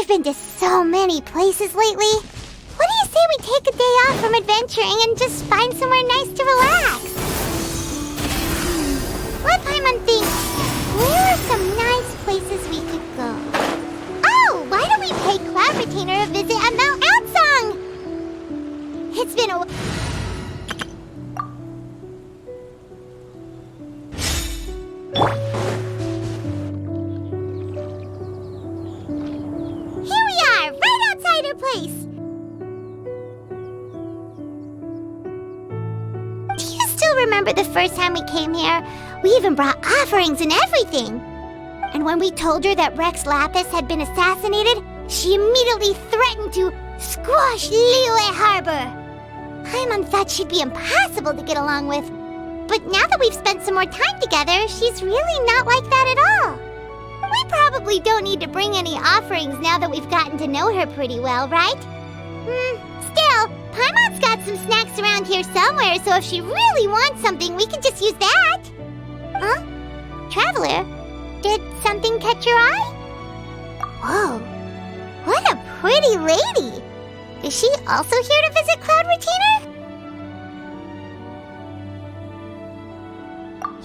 We've been to so many places lately. What do you say we take a day off from adventuring and just find somewhere nice to relax? Let Paimon think. Where are some nice places we could go? Oh, why don't we pay Cloud Retainer a visit at Mount Outsong? It's been a... Here we are, right outside our place. Do you still remember the first time we came here? We even brought offerings and everything. And when we told her that Rex Lapis had been assassinated, she immediately threatened to squash Liyue Harbor. Paimon thought she'd be impossible to get along with. But now that we've spent some more time together, she's really not like that at all. We probably don't need to bring any offerings now that we've gotten to know her pretty well, right? Still, Paimon's got some snacks around here somewhere, so if she really wants something, we can just use that. Huh? Traveler, did something catch your eye? Whoa, what a pretty lady! Is she also here to visit Cloud Retainer?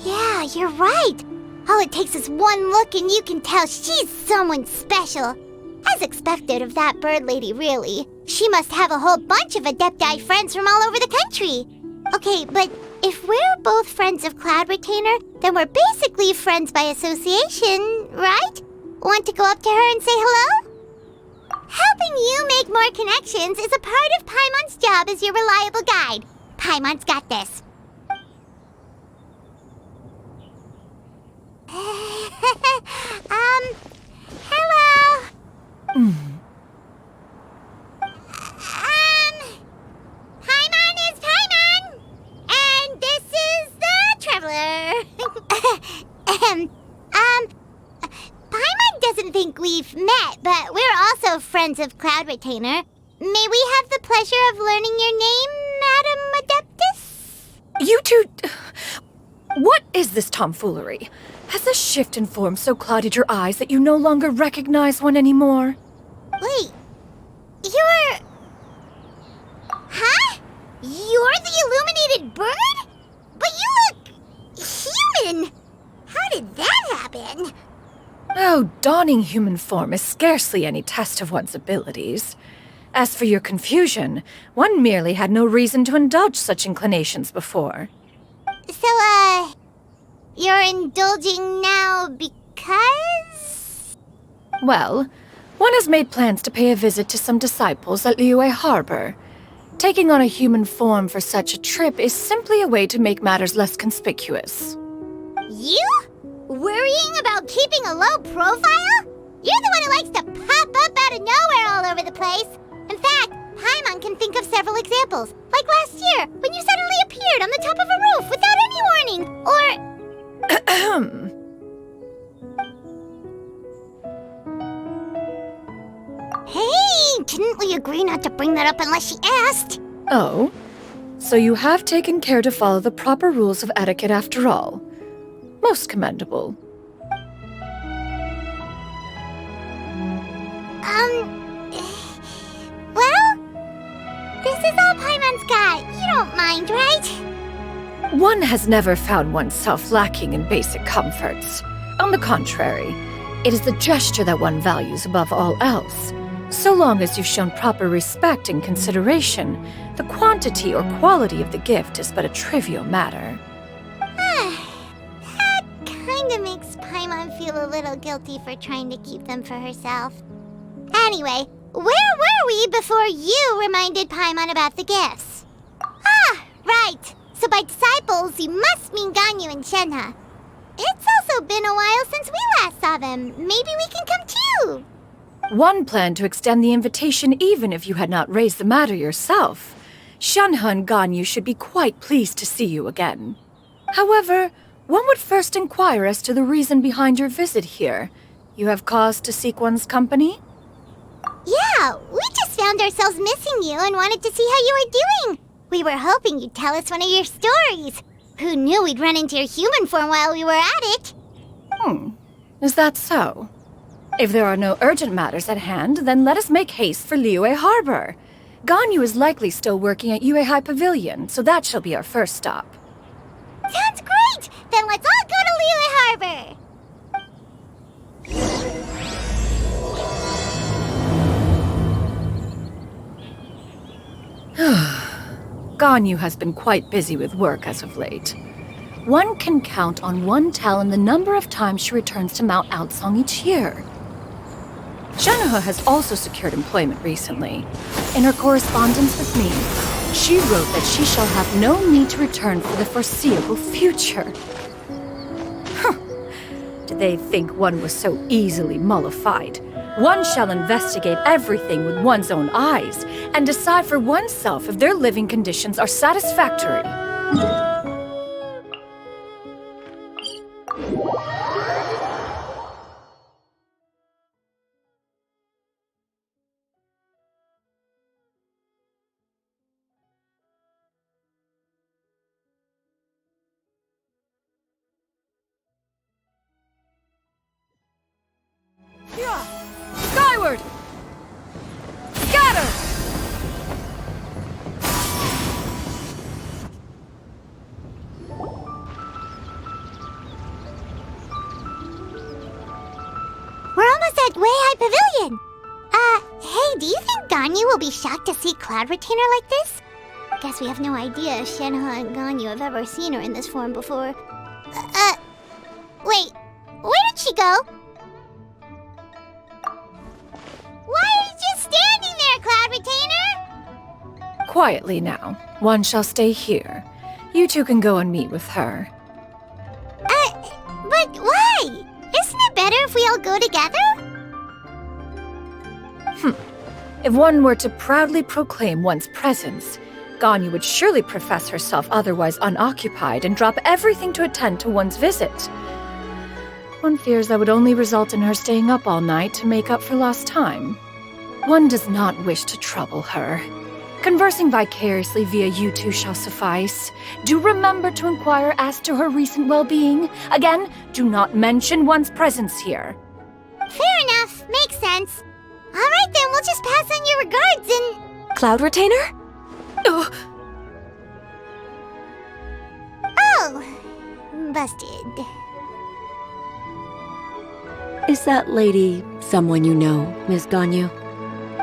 Yeah, you're right. All it takes is one look and you can tell she's someone special. As expected of that bird lady, really. She must have a whole bunch of Adepti friends from all over the country. Okay, but if we're both friends of Cloud Retainer, then we're basically friends by association, right? Want to go up to her and say hello? Helping you make more connections is a part of Paimon's job as your reliable guide. Paimon's got this. Hello? Paimon is Paimon! And this is the Traveler. Paimon doesn't think we've met, but we're also friends of Cloud Retainer. May we have the pleasure of learning your name, Madam Adeptus? You two... What is this tomfoolery? Has a shift in form so clouded your eyes that you no longer recognize one anymore? Wait, you're... Huh? You're the illuminated bird? But you look... human! How did that happen? Oh, donning human form is scarcely any test of one's abilities. As for your confusion, one merely had no reason to indulge such inclinations before. So, you're indulging now because... Well, one has made plans to pay a visit to some disciples at Liyue Harbor. Taking on a human form for such a trip is simply a way to make matters less conspicuous. You? Worrying about keeping a low profile? You're the one who likes to pop up out of nowhere all over the place. In fact, Paimon can think of several examples. Like last year, when you suddenly appeared on the top of a roof without any warning. Or... Hey, didn't we agree not to bring that up unless she asked? Oh? So you have taken care to follow the proper rules of etiquette after all. Most commendable. Well, this is all Paimon's got. You don't mind, right? One has never found oneself lacking in basic comforts. On the contrary, it is the gesture that one values above all else. So long as you've shown proper respect and consideration, the quantity or quality of the gift is but a trivial matter. That kinda makes Paimon feel a little guilty for trying to keep them for herself. Anyway, where were we before you reminded Paimon about the gifts? Ah, right. So by disciples, you must mean Ganyu and Shenhe. It's also been a while since we last saw them. Maybe we can come too. One planned to extend the invitation even if you had not raised the matter yourself. Shenhe and Ganyu should be quite pleased to see you again. However, one would first inquire as to the reason behind your visit here. You have cause to seek one's company? Yeah, we just found ourselves missing you and wanted to see how you were doing. We were hoping you'd tell us one of your stories. Who knew we'd run into your human form while we were at it? Is that so? If there are no urgent matters at hand, then let us make haste for Liyue Harbor. Ganyu is likely still working at Yuehai Pavilion, so that shall be our first stop. Sounds great! Then let's all go to Liyue Harbor! Ganyu has been quite busy with work as of late. One can count on one talon the number of times she returns to Mount Outsong each year. Xianyun has also secured employment recently. In her correspondence with me, she wrote that she shall have no need to return for the foreseeable future. Did they think one was so easily mollified? One shall investigate everything with one's own eyes and decide for oneself if their living conditions are satisfactory. Skyward! Scatter! We're almost at Weihai Pavilion! Hey, do you think Ganyu will be shocked to see Cloud Retainer like this? Guess we have no idea if Shenhe and Ganyu have ever seen her in this form before. Wait, where did she go? Why are you just standing there, Cloud Retainer? Quietly now. One shall stay here. You two can go and meet with her. But why? Isn't it better if we all go together? If one were to proudly proclaim one's presence, Ganyu would surely profess herself otherwise unoccupied and drop everything to attend to one's visit. One fears that would only result in her staying up all night to make up for lost time. One does not wish to trouble her. Conversing vicariously via you two shall suffice. Do remember to inquire as to her recent well-being. Again, do not mention one's presence here. Fair enough, makes sense. Alright then, we'll just pass on your regards and... Cloud Retainer? Oh, Oh, busted. Is that lady someone you know, Miss Ganyu?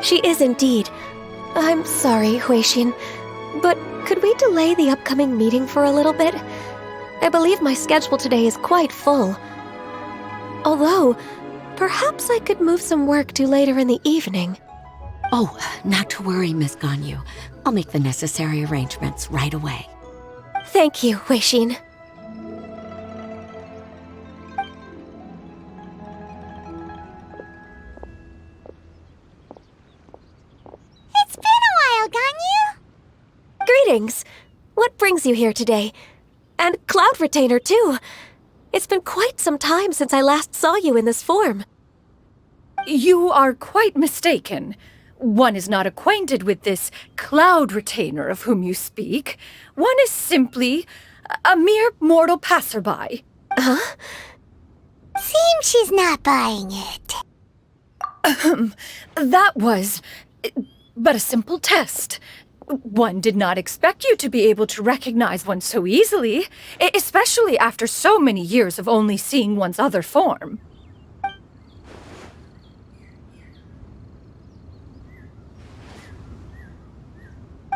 She is indeed. I'm sorry, Huixin, but could we delay the upcoming meeting for a little bit? I believe my schedule today is quite full. Although, perhaps I could move some work to later in the evening. Oh, not to worry, Miss Ganyu. I'll make the necessary arrangements right away. Thank you, Huixin. It's been a while, Ganyu. Greetings. What brings you here today? And Cloud Retainer, too. It's been quite some time since I last saw you in this form. you are quite mistaken. One is not acquainted with this Cloud Retainer of whom you speak. One is simply a mere mortal passerby. Huh? Seems she's not buying it. That was but a simple test. One did not expect you to be able to recognize one so easily, especially after so many years of only seeing one's other form.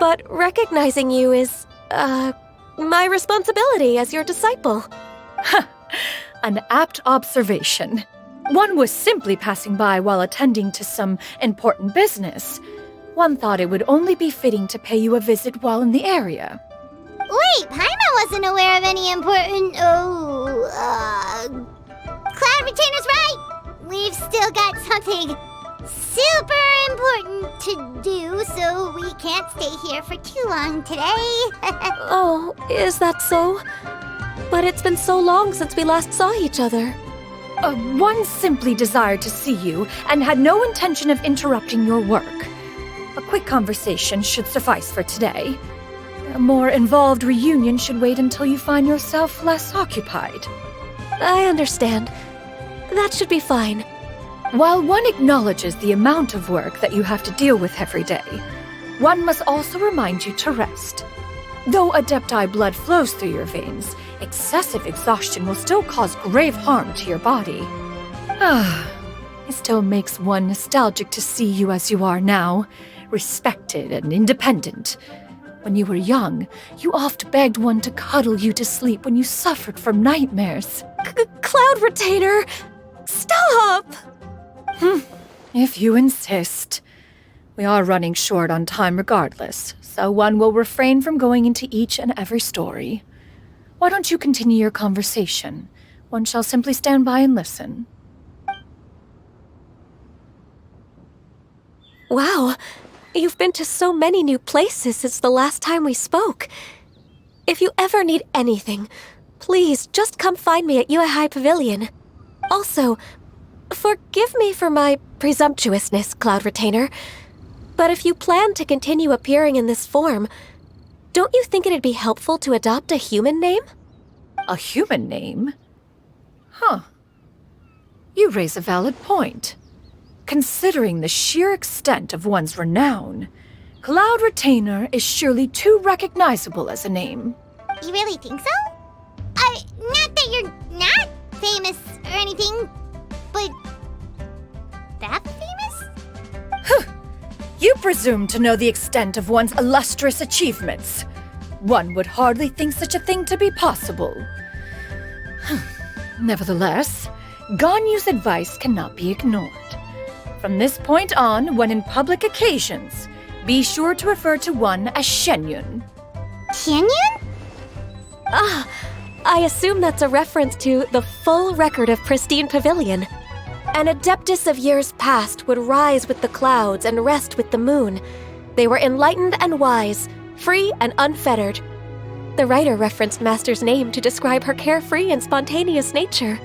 But recognizing you is, my responsibility as your disciple. An apt observation. One was simply passing by while attending to some important business. One thought it would only be fitting to pay you a visit while in the area. Wait, Paimon wasn't aware of any important... Cloud Retainer's right! We've still got something super important to do, so we can't stay here for too long today. Oh, is that so? But it's been so long since we last saw each other. One simply desired to see you and had no intention of interrupting your work. A quick conversation should suffice for today. A more involved reunion should wait until you find yourself less occupied. I understand. That should be fine. While one acknowledges the amount of work that you have to deal with every day, one must also remind you to rest. Though Adepti blood flows through your veins, excessive exhaustion will still cause grave harm to your body. It still makes one nostalgic to see you as you are now, respected and independent. When you were young, you oft begged one to cuddle you to sleep when you suffered from nightmares. Cloud Retainer! Stop! If you insist. We are running short on time regardless, so one will refrain from going into each and every story. Why don't you continue your conversation? One shall simply stand by and listen. Wow, you've been to so many new places since the last time we spoke. If you ever need anything, please just come find me at Yuehai Pavilion. Also, forgive me for my presumptuousness, Cloud Retainer, but if you plan to continue appearing in this form, don't you think it'd be helpful to adopt a human name? A human name? Huh. You raise a valid point. Considering the sheer extent of one's renown, Cloud Retainer is surely too recognizable as a name. You really think so? Not that you're not famous or anything, but that famous? You presume to know the extent of one's illustrious achievements. One would hardly think such a thing to be possible. Nevertheless, Ganyu's advice cannot be ignored. From this point on, when in public occasions, be sure to refer to one as Xianyun. Xianyun? I assume that's a reference to the full record of Pristine Pavilion. An adeptus of years past would rise with the clouds and rest with the moon. They were enlightened and wise, free and unfettered. The writer referenced Master's name to describe her carefree and spontaneous nature.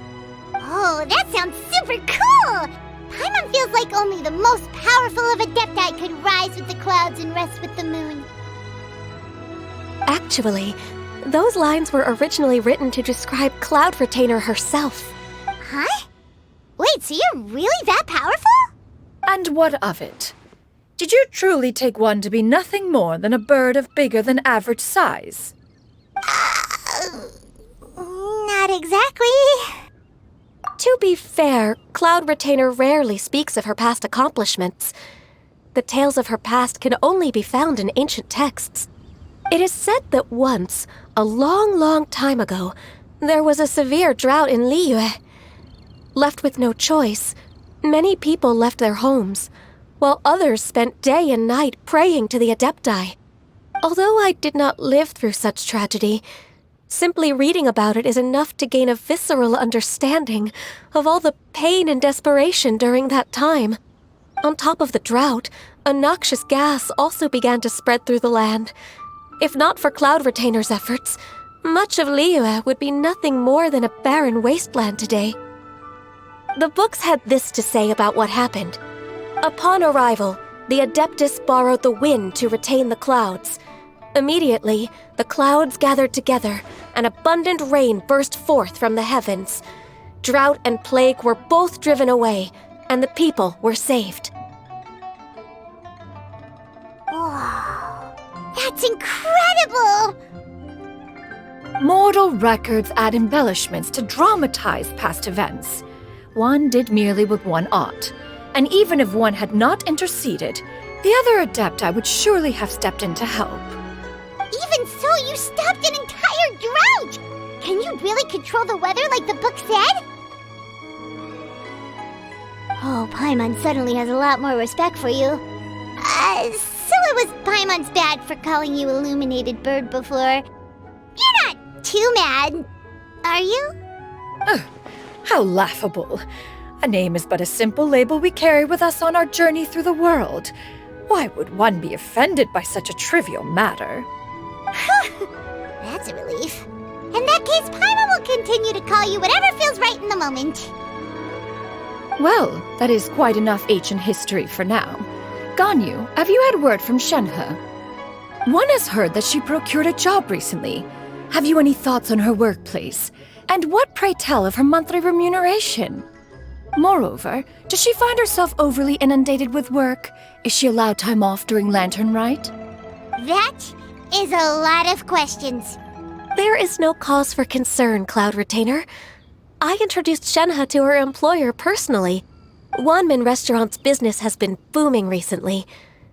Oh, that sounds super cool! Paimon feels like only the most powerful of Adepti could rise with the clouds and rest with the moon. Actually, those lines were originally written to describe Cloud Retainer herself. Huh? Wait, so you're really that powerful? And what of it? Did you truly take one to be nothing more than a bird of bigger than average size? Not exactly. To be fair, Cloud Retainer rarely speaks of her past accomplishments. The tales of her past can only be found in ancient texts. It is said that once, a long, long time ago, there was a severe drought in Liyue. Left with no choice, many people left their homes, while others spent day and night praying to the Adepti. Although I did not live through such tragedy, simply reading about it is enough to gain a visceral understanding of all the pain and desperation during that time. On top of the drought, a noxious gas also began to spread through the land. If not for Cloud Retainer's efforts, much of Liyue would be nothing more than a barren wasteland today. The books had this to say about what happened. Upon arrival, the Adeptus borrowed the wind to retain the clouds. Immediately, the clouds gathered together, and abundant rain burst forth from the heavens. Drought and plague were both driven away, and the people were saved. Wow, that's incredible! Mortal records add embellishments to dramatize past events. One did merely what one ought, and even if one had not interceded, the other Adepti would surely have stepped in to help. Even so, you stopped an entire drought! Can you really control the weather like the book said? Oh, Paimon suddenly has a lot more respect for you. So it was Paimon's bad for calling you Illuminated Bird before. You're not too mad, are you? How laughable. A name is but a simple label we carry with us on our journey through the world. Why would one be offended by such a trivial matter? That's a relief. In that case, Paimon will continue to call you whatever feels right in the moment. Well, that is quite enough ancient history for now. Ganyu, have you had word from Shenhe? One has heard that she procured a job recently. Have you any thoughts on her workplace? And what, pray tell, of her monthly remuneration? Moreover, does she find herself overly inundated with work? Is she allowed time off during Lantern Rite? That is a lot of questions. There is no cause for concern, Cloud Retainer. I introduced Shenhe to her employer personally. Wanmin Restaurant's business has been booming recently.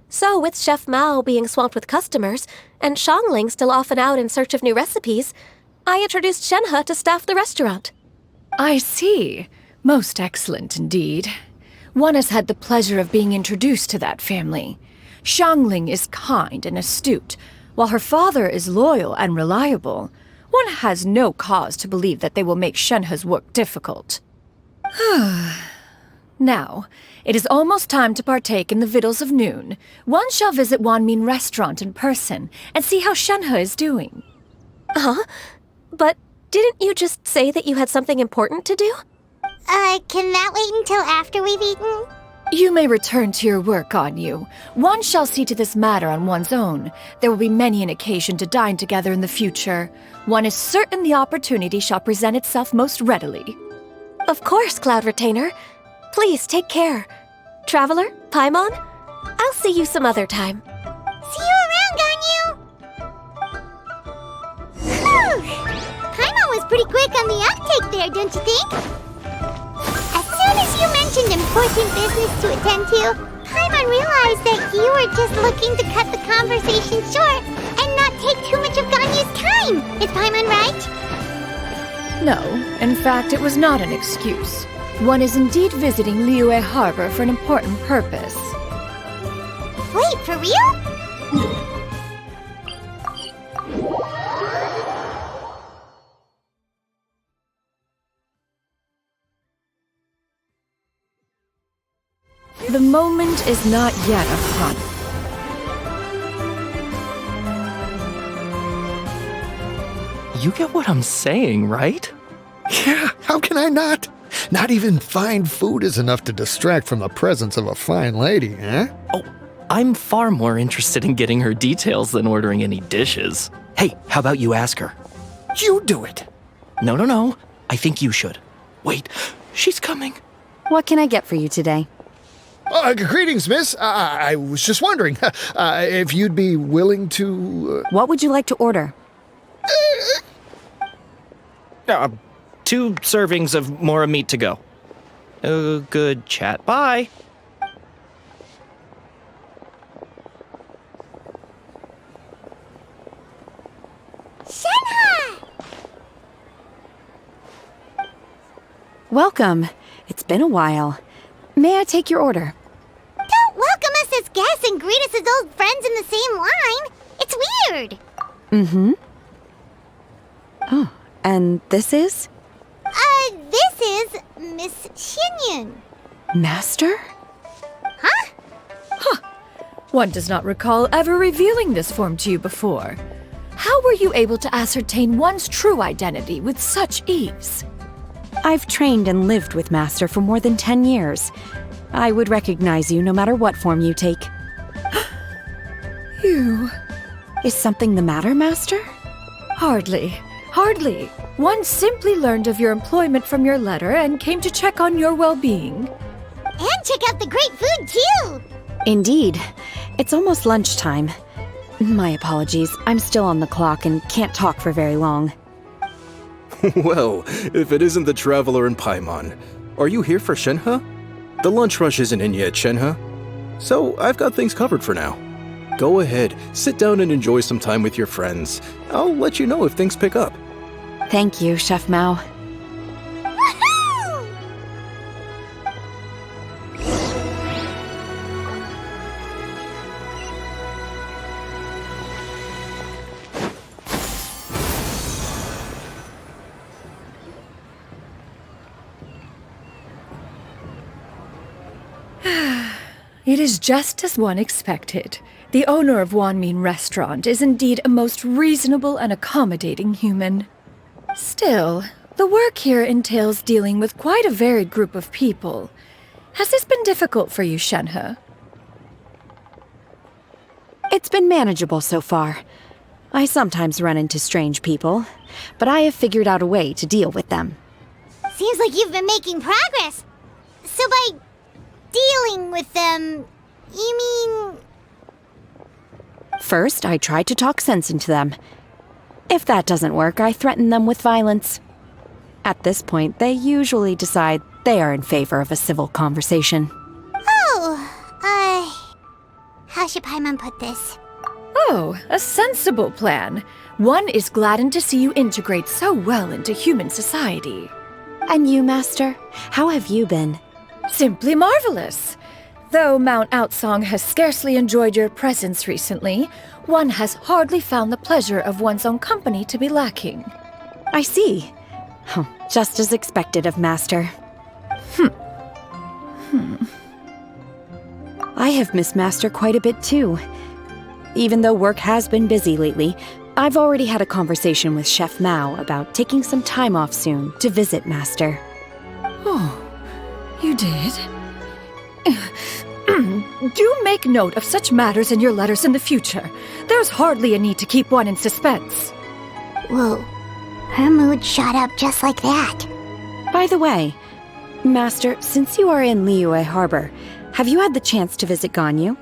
So, with Chef Mao being swamped with customers, and Xiangling still off and out in search of new recipes, I introduced Shenhe to staff the restaurant. I see. Most excellent indeed. One has had the pleasure of being introduced to that family. Xiangling is kind and astute, while her father is loyal and reliable. One has no cause to believe that they will make Shenhe's work difficult. Now, it is almost time to partake in the victuals of noon. One shall visit Wanmin Restaurant in person and see how Shenhe is doing. Huh? But didn't you just say that you had something important to do? Can that wait until after we've eaten? You may return to your work, Ganyu. One shall see to this matter on one's own. There will be many an occasion to dine together in the future. One is certain the opportunity shall present itself most readily. Of course, Cloud Retainer. Please take care. Traveler, Paimon, I'll see you some other time. See you around, Ganyu! Whew! Paimon was pretty quick on the uptake there, don't you think? As soon as you mentioned important business to attend to, Paimon realized that you were just looking to cut the conversation short and not take too much of Ganyu's time. Is Paimon right? No, in fact, it was not an excuse. One is indeed visiting Liyue Harbor for an important purpose. Wait, for real? The moment is not yet upon. You get what I'm saying, right? Yeah, how can I not? Not even fine food is enough to distract from the presence of a fine lady, eh? Oh, I'm far more interested in getting her details than ordering any dishes. Hey, how about you ask her? You do it. No. I think you should. Wait, she's coming. What can I get for you today? Greetings, miss. I was just wondering if you'd be willing to... What would you like to order? 2 servings of Mora meat to go. Good chat. Bye. Shenhe! Welcome. It's been a while. May I take your order? Don't welcome us as guests and greet us as old friends in the same line. It's weird. Mm-hmm. Oh, and this is? This is Miss Xianyun. Master? Huh? One does not recall ever revealing this form to you before. How were you able to ascertain one's true identity with such ease? I've trained and lived with Master for more than 10 years. I would recognize you no matter what form you take. You... Is something the matter, Master? Hardly. One simply learned of your employment from your letter and came to check on your well-being. And check out the great food, too! Indeed. It's almost lunchtime. My apologies. I'm still on the clock and can't talk for very long. Well, if it isn't the Traveler and Paimon, are you here for Shenhe? The lunch rush isn't in yet, Shenhe. So I've got things covered for now. Go ahead, sit down and enjoy some time with your friends. I'll let you know if things pick up. Thank you, Chef Mao. Woohoo! It is just as one expected. The owner of Wanmin Restaurant is indeed a most reasonable and accommodating human. Still, the work here entails dealing with quite a varied group of people. Has this been difficult for you, Shenhe? It's been manageable so far. I sometimes run into strange people, but I have figured out a way to deal with them. Seems like you've been making progress. So by dealing with them, you mean... First, I try to talk sense into them. If that doesn't work, I threaten them with violence. At this point, they usually decide they are in favor of a civil conversation. How should Paimon put this? Oh, a sensible plan. One is gladdened to see you integrate so well into human society. And you, Master? How have you been? Simply marvelous. Though Mount Outsong has scarcely enjoyed your presence recently, one has hardly found the pleasure of one's own company to be lacking. I see. Oh, just as expected of Master. I have missed Master quite a bit too. Even though work has been busy lately, I've already had a conversation with Chef Mao about taking some time off soon to visit Master. Oh, you did? Do make note of such matters in your letters in the future. There's hardly a need to keep one in suspense. Whoa, her mood shot up just like that. By the way, Master, since you are in Liyue Harbor, have you had the chance to visit Ganyu?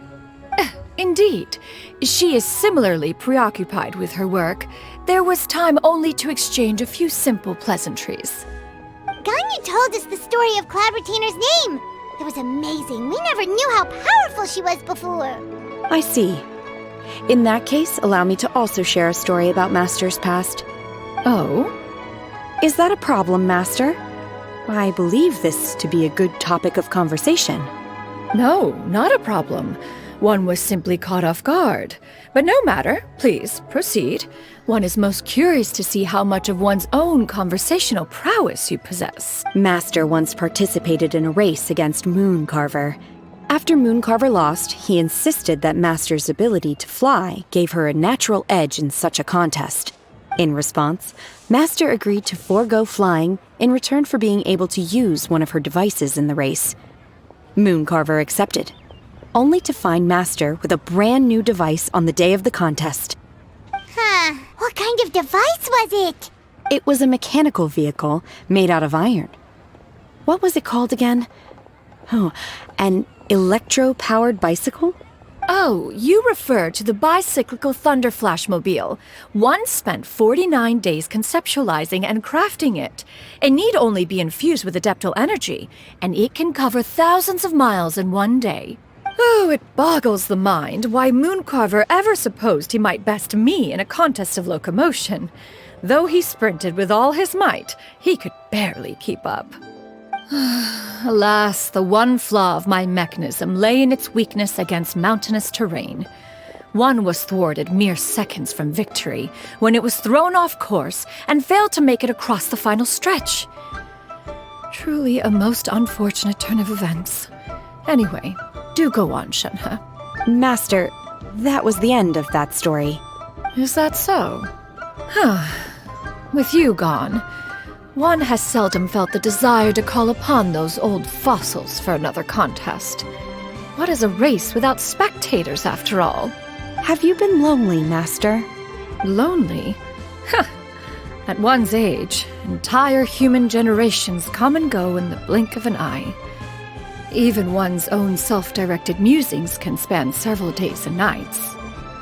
Indeed. She is similarly preoccupied with her work. There was time only to exchange a few simple pleasantries. Ganyu told us the story of Cloud Retainer's name. It was amazing. We never knew how powerful she was before. I see. In that case, allow me to also share a story about Master's past. Oh? Is that a problem, Master? I believe this to be a good topic of conversation. No, not a problem. One was simply caught off guard. But no matter. Please, proceed. One is most curious to see how much of one's own conversational prowess you possess. Master once participated in a race against Mooncarver. After Mooncarver lost, he insisted that Master's ability to fly gave her a natural edge in such a contest. In response, Master agreed to forego flying in return for being able to use one of her devices in the race. Mooncarver accepted, only to find Master with a brand new device on the day of the contest. Huh, what kind of device was it? It was a mechanical vehicle made out of iron. What was it called again? Oh, an electro-powered bicycle? Oh, you refer to the bicyclical Thunder Flashmobile. One spent 49 days conceptualizing and crafting it. It need only be infused with adeptal energy, and it can cover thousands of miles in one day. Oh, it boggles the mind why Mooncarver ever supposed he might best me in a contest of locomotion. Though he sprinted with all his might, he could barely keep up. Alas, the one flaw of my mechanism lay in its weakness against mountainous terrain. One was thwarted mere seconds from victory when it was thrown off course and failed to make it across the final stretch. Truly a most unfortunate turn of events. Anyway, do go on, Shenhe. Master, that was the end of that story. Is that so? With you gone, one has seldom felt the desire to call upon those old fossils for another contest. What is a race without spectators, after all? Have you been lonely, Master? Lonely? At one's age, entire human generations come and go in the blink of an eye. Even one's own self-directed musings can span several days and nights.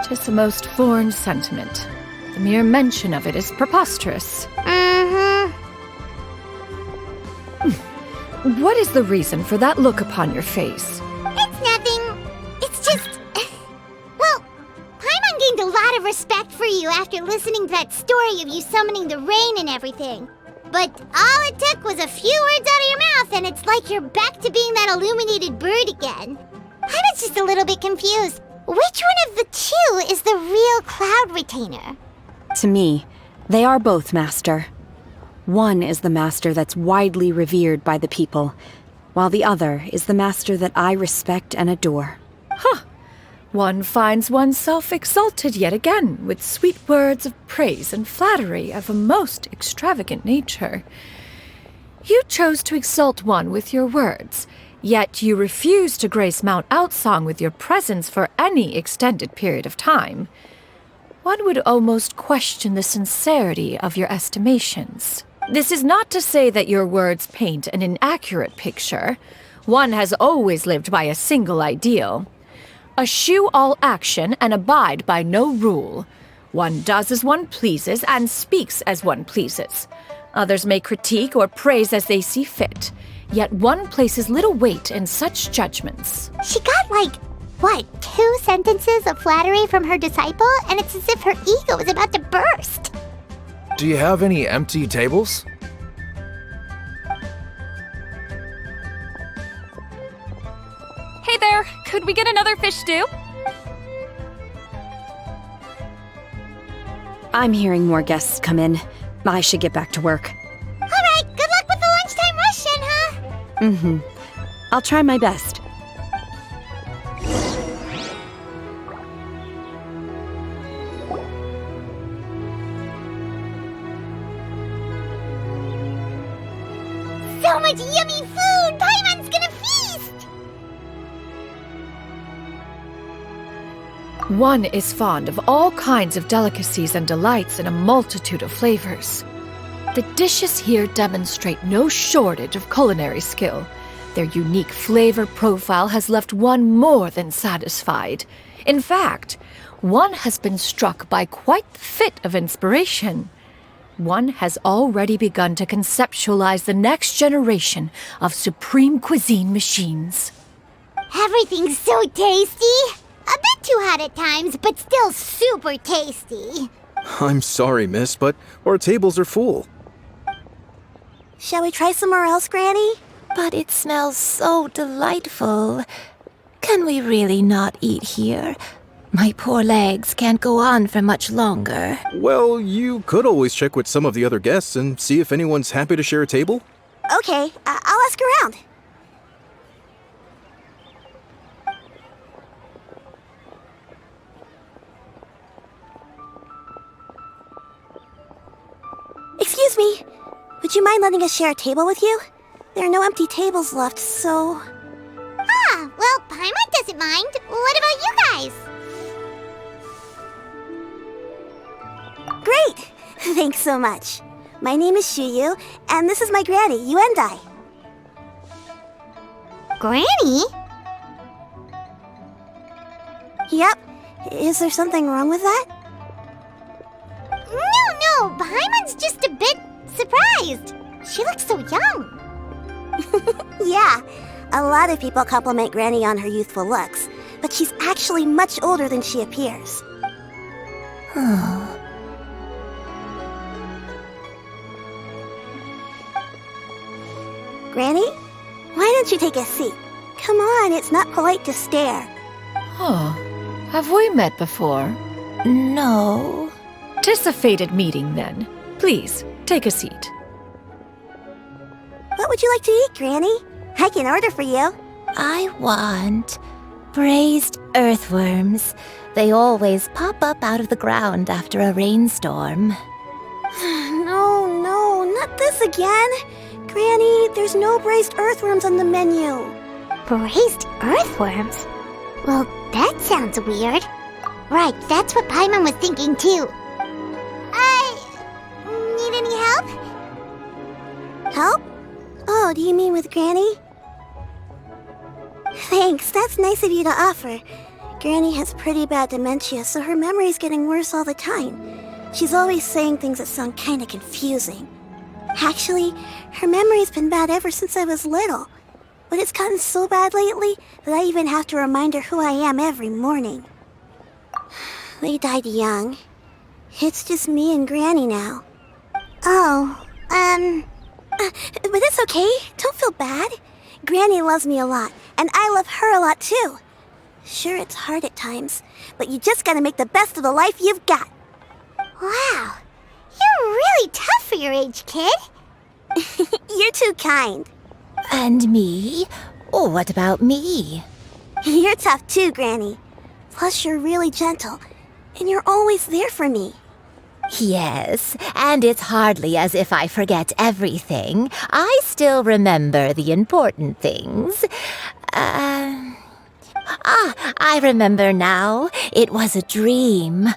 'Tis a most foreign sentiment. The mere mention of it is preposterous. What is the reason for that look upon your face? It's nothing. It's just... Well, Paimon gained a lot of respect for you after listening to that story of you summoning the rain and everything. But all it took was a few words out of your mouth and it's like you're back to being that illuminated bird again. I was just a little bit confused. Which one of the two is the real Cloud Retainer? To me, they are both, Master. One is the Master that's widely revered by the people, while the other is the Master that I respect and adore. One finds oneself exalted yet again with sweet words of praise and flattery of a most extravagant nature. You chose to exalt one with your words, yet you refuse to grace Mount Outsong with your presence for any extended period of time. One would almost question the sincerity of your estimations. This is not to say that your words paint an inaccurate picture. One has always lived by a single ideal. Eschew all action and abide by no rule. One does as one pleases and speaks as one pleases. Others may critique or praise as they see fit, yet one places little weight in such judgments. She got what, 2 sentences of flattery from her disciple, and it's as if her ego is about to burst. Do you have any empty tables? Hey there, could we get another fish stew? I'm hearing more guests come in. I should get back to work. All right, good luck with the lunchtime rush, Shenhe. Mm-hmm. I'll try my best. So much yummy food! Paimon's gonna feast! One is fond of all kinds of delicacies and delights in a multitude of flavors. The dishes here demonstrate no shortage of culinary skill. Their unique flavor profile has left one more than satisfied. In fact, one has been struck by quite the fit of inspiration. One has already begun to conceptualize the next generation of supreme cuisine machines. Everything's so tasty! A bit too hot at times, but still super tasty. I'm sorry, miss, but our tables are full. Shall we try somewhere else, Granny? But it smells so delightful. Can we really not eat here? My poor legs can't go on for much longer. Well, you could always check with some of the other guests and see if anyone's happy to share a table. Okay, I'll ask around. Excuse me, would you mind letting us share a table with you? There are no empty tables left, so... Ah, well, Paimon doesn't mind. What about you guys? Great! Thanks so much. My name is Xianyun, and this is my granny, Yuendai. Granny? Yep. Is there something wrong with that? No, Paimon's just a bit surprised. She looks so young. Yeah, a lot of people compliment Granny on her youthful looks, but she's actually much older than she appears. Granny, why don't you take a seat? Come on, it's not polite to stare. Huh. Have we met before? No. 'Tis a fated meeting, then. Please, take a seat. What would you like to eat, Granny? I can order for you. I want braised earthworms. They always pop up out of the ground after a rainstorm. No, not this again. Granny, there's no braised earthworms on the menu. Braised earthworms? Well, that sounds weird. Right, that's what Paimon was thinking too. Need any help? Help? Oh, do you mean with Granny? Thanks, that's nice of you to offer. Granny has pretty bad dementia, so her memory's getting worse all the time. She's always saying things that sound kinda confusing. Actually, her memory's been bad ever since I was little. But it's gotten so bad lately that I even have to remind her who I am every morning. They died young. It's just me and Granny now. But it's okay. Don't feel bad. Granny loves me a lot, and I love her a lot too. Sure, it's hard at times, but you just gotta make the best of the life you've got. Wow, you're really tough for your age, kid. You're too kind. And me? Oh, what about me? You're tough too, Granny. Plus, you're really gentle, and you're always there for me. Yes, and it's hardly as if I forget everything. I still remember the important things. I remember now. It was a dream.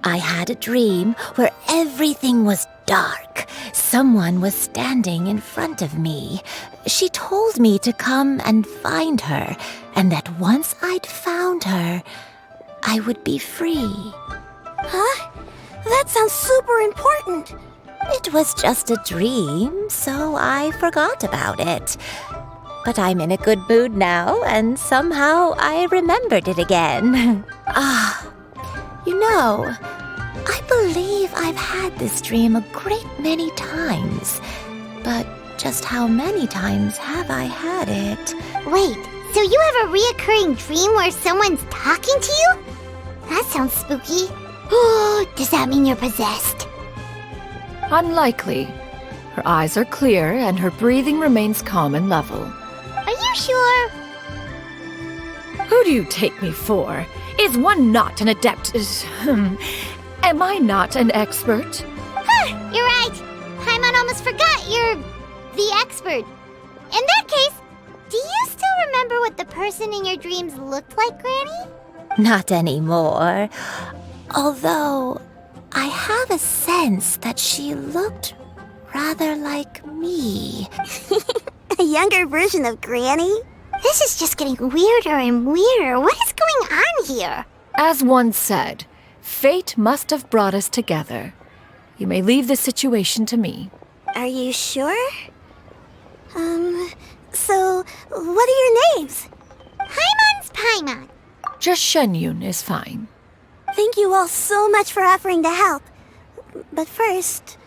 I had a dream where everything was dark. Someone was standing in front of me. She told me to come and find her, and that once I'd found her, I would be free. Huh? That sounds super important. It was just a dream, so I forgot about it. But I'm in a good mood now, and somehow I remembered it again. You know, I believe I've had this dream a great many times. But just how many times have I had it? Wait, so you have a reoccurring dream where someone's talking to you? That sounds spooky. Oh, does that mean you're possessed? Unlikely. Her eyes are clear and her breathing remains calm and level. Are you sure? Who do you take me for? Is one not an adept? Am I not an expert? Huh, you're right. Paimon almost forgot you're the expert. In that case, do you still remember what the person in your dreams looked like, Granny? Not anymore. Although, I have a sense that she looked rather like me. A younger version of Granny? This is just getting weirder and weirder. What is going on here? As one said, fate must have brought us together. You may leave the situation to me. Are you sure? So, what are your names? Paimon's Paimon. Just Xianyun is fine. Thank you all so much for offering to help. But first,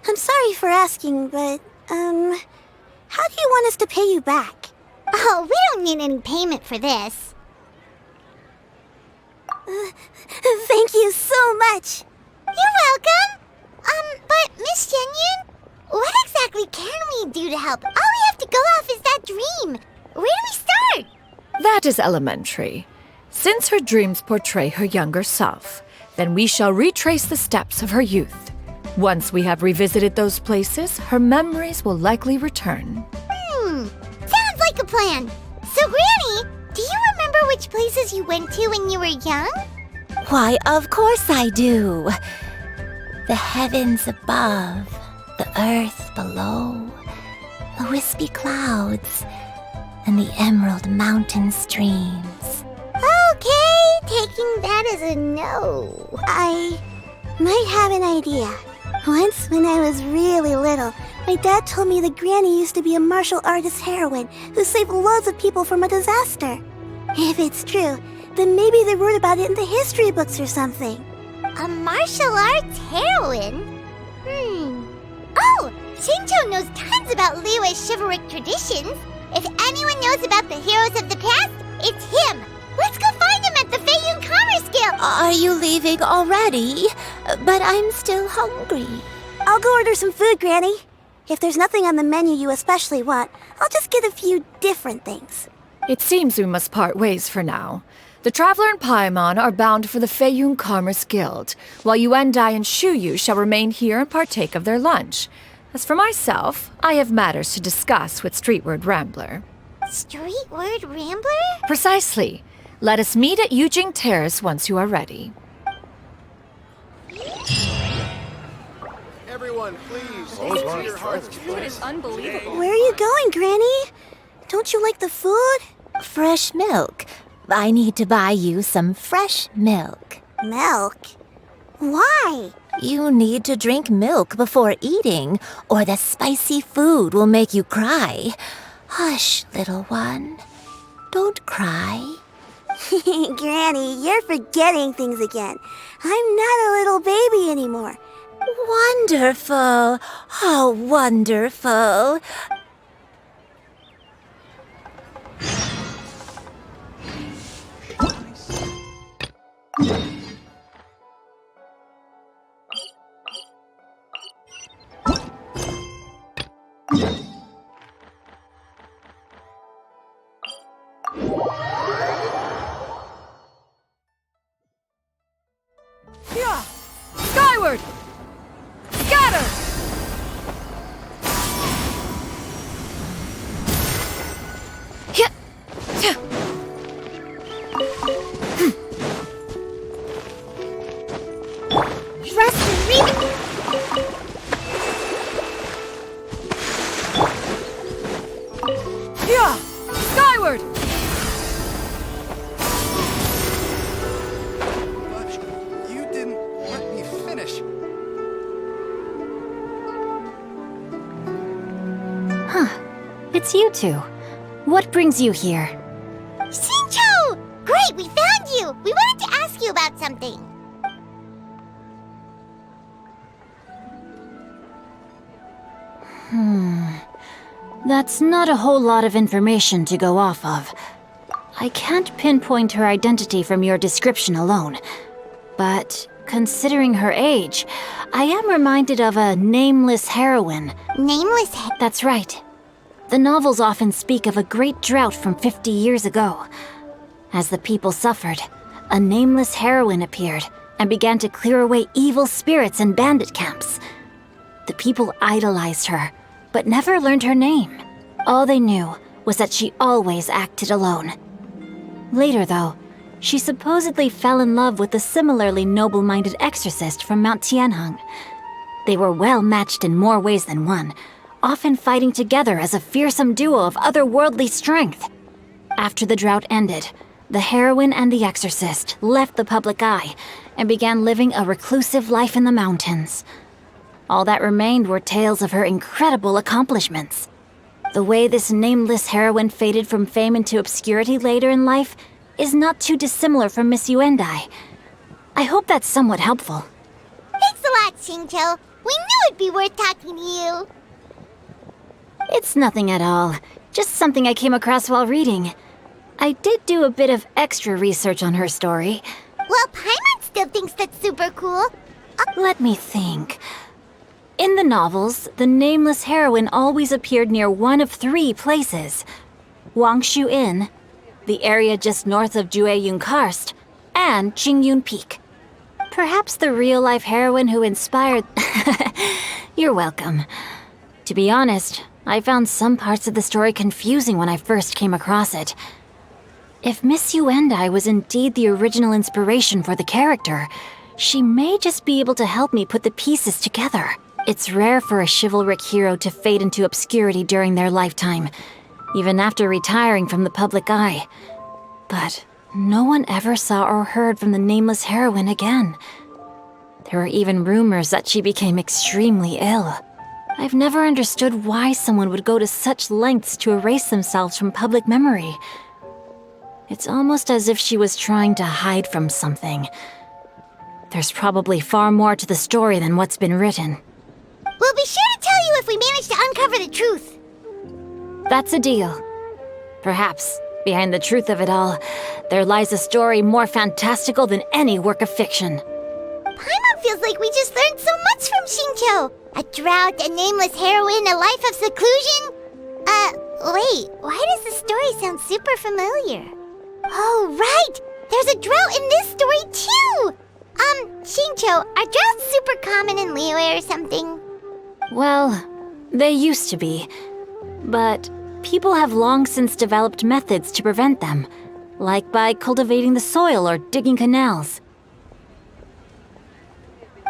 I'm sorry for asking, but, how do you want us to pay you back? Oh, we don't need any payment for this. Thank you so much. You're welcome. But Miss Xianyun, what exactly can we do to help? All we have to go off is that dream. Where do we start? That is elementary. Since her dreams portray her younger self, then we shall retrace the steps of her youth. Once we have revisited those places, her memories will likely return. Sounds like a plan. So, Granny, do you remember which places you went to when you were young? Why, of course I do. The heavens above, the earth below, the wispy clouds, and the emerald mountain streams. Okay, taking that as a no. I might have an idea. Once, when I was really little, my dad told me that Granny used to be a martial artist heroine who saved loads of people from a disaster. If it's true, then maybe they wrote about it in the history books or something. A martial arts heroine? Oh, Shinjo knows tons about Liyue's chivalric traditions. If anyone knows about the heroes of the past, it's him. Let's go find him at the Feiyun Commerce Guild. Are you leaving already? But I'm still hungry. I'll go order some food, Granny. If there's nothing on the menu you especially want, I'll just get a few different things. It seems we must part ways for now. The Traveler and Paimon are bound for the Feiyun Commerce Guild, while Yuendai and Shuyu shall remain here and partake of their lunch. As for myself, I have matters to discuss with Streetward Rambler. Streetward Rambler? Precisely. Let us meet at Yujing Terrace once you are ready. Everyone, please. Food is unbelievable. Where are you going, Granny? Don't you like the food? Fresh milk. I need to buy you some fresh milk. Milk? Why? You need to drink milk before eating, or the spicy food will make you cry. Hush, little one. Don't cry. Granny, you're forgetting things again. I'm not a little baby anymore. Wonderful. Oh, wonderful. Skyward! Scatter! it's you two. What brings you here? Xingqiu! Great, we found you! We wanted to ask you about something. That's not a whole lot of information to go off of. I can't pinpoint her identity from your description alone. But considering her age, I am reminded of a nameless heroine. That's right. The novels often speak of a great drought from 50 years ago. As the people suffered, a nameless heroine appeared and began to clear away evil spirits and bandit camps. The people idolized her, but never learned her name. All they knew was that she always acted alone. Later, though, she supposedly fell in love with a similarly noble-minded exorcist from Mount Tianheng. They were well matched in more ways than one, often fighting together as a fearsome duo of otherworldly strength. After the drought ended, the heroine and the exorcist left the public eye and began living a reclusive life in the mountains. All that remained were tales of her incredible accomplishments. The way this nameless heroine faded from fame into obscurity later in life is not too dissimilar from Miss Yuendai. I hope that's somewhat helpful. Thanks a lot, Xingqiu. We knew it'd be worth talking to you. It's nothing at all. Just something I came across while reading. I did do a bit of extra research on her story. Well, Paimon still thinks that's super cool. Let me think. In the novels, the nameless heroine always appeared near one of 3 places. Wangshu Inn, the area just north of Jueyun Karst, and Qingyun Peak. Perhaps the real-life heroine who inspired... You're welcome. To be honest, I found some parts of the story confusing when I first came across it. If Miss Yuendai was indeed the original inspiration for the character, she may just be able to help me put the pieces together. It's rare for a chivalric hero to fade into obscurity during their lifetime, even after retiring from the public eye. But no one ever saw or heard from the nameless heroine again. There were even rumors that she became extremely ill. I've never understood why someone would go to such lengths to erase themselves from public memory. It's almost as if she was trying to hide from something. There's probably far more to the story than what's been written. We'll be sure to tell you if we manage to uncover the truth. That's a deal. Perhaps, behind the truth of it all, there lies a story more fantastical than any work of fiction. Paimon feels like we just learned so much from Xingqiu. A drought, a nameless heroine, a life of seclusion. Wait, why does the story sound super familiar? Oh, right! There's a drought in this story, too! Xingqiu, are droughts super common in Liyue or something? Well, they used to be. But people have long since developed methods to prevent them, like by cultivating the soil or digging canals.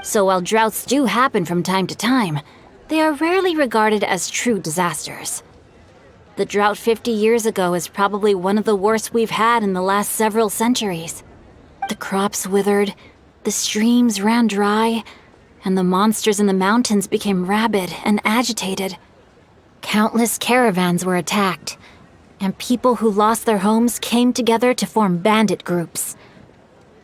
So while droughts do happen from time to time, they are rarely regarded as true disasters. The drought 50 years ago is probably one of the worst we've had in the last several centuries. The crops withered, the streams ran dry, and the monsters in the mountains became rabid and agitated. Countless caravans were attacked, and people who lost their homes came together to form bandit groups.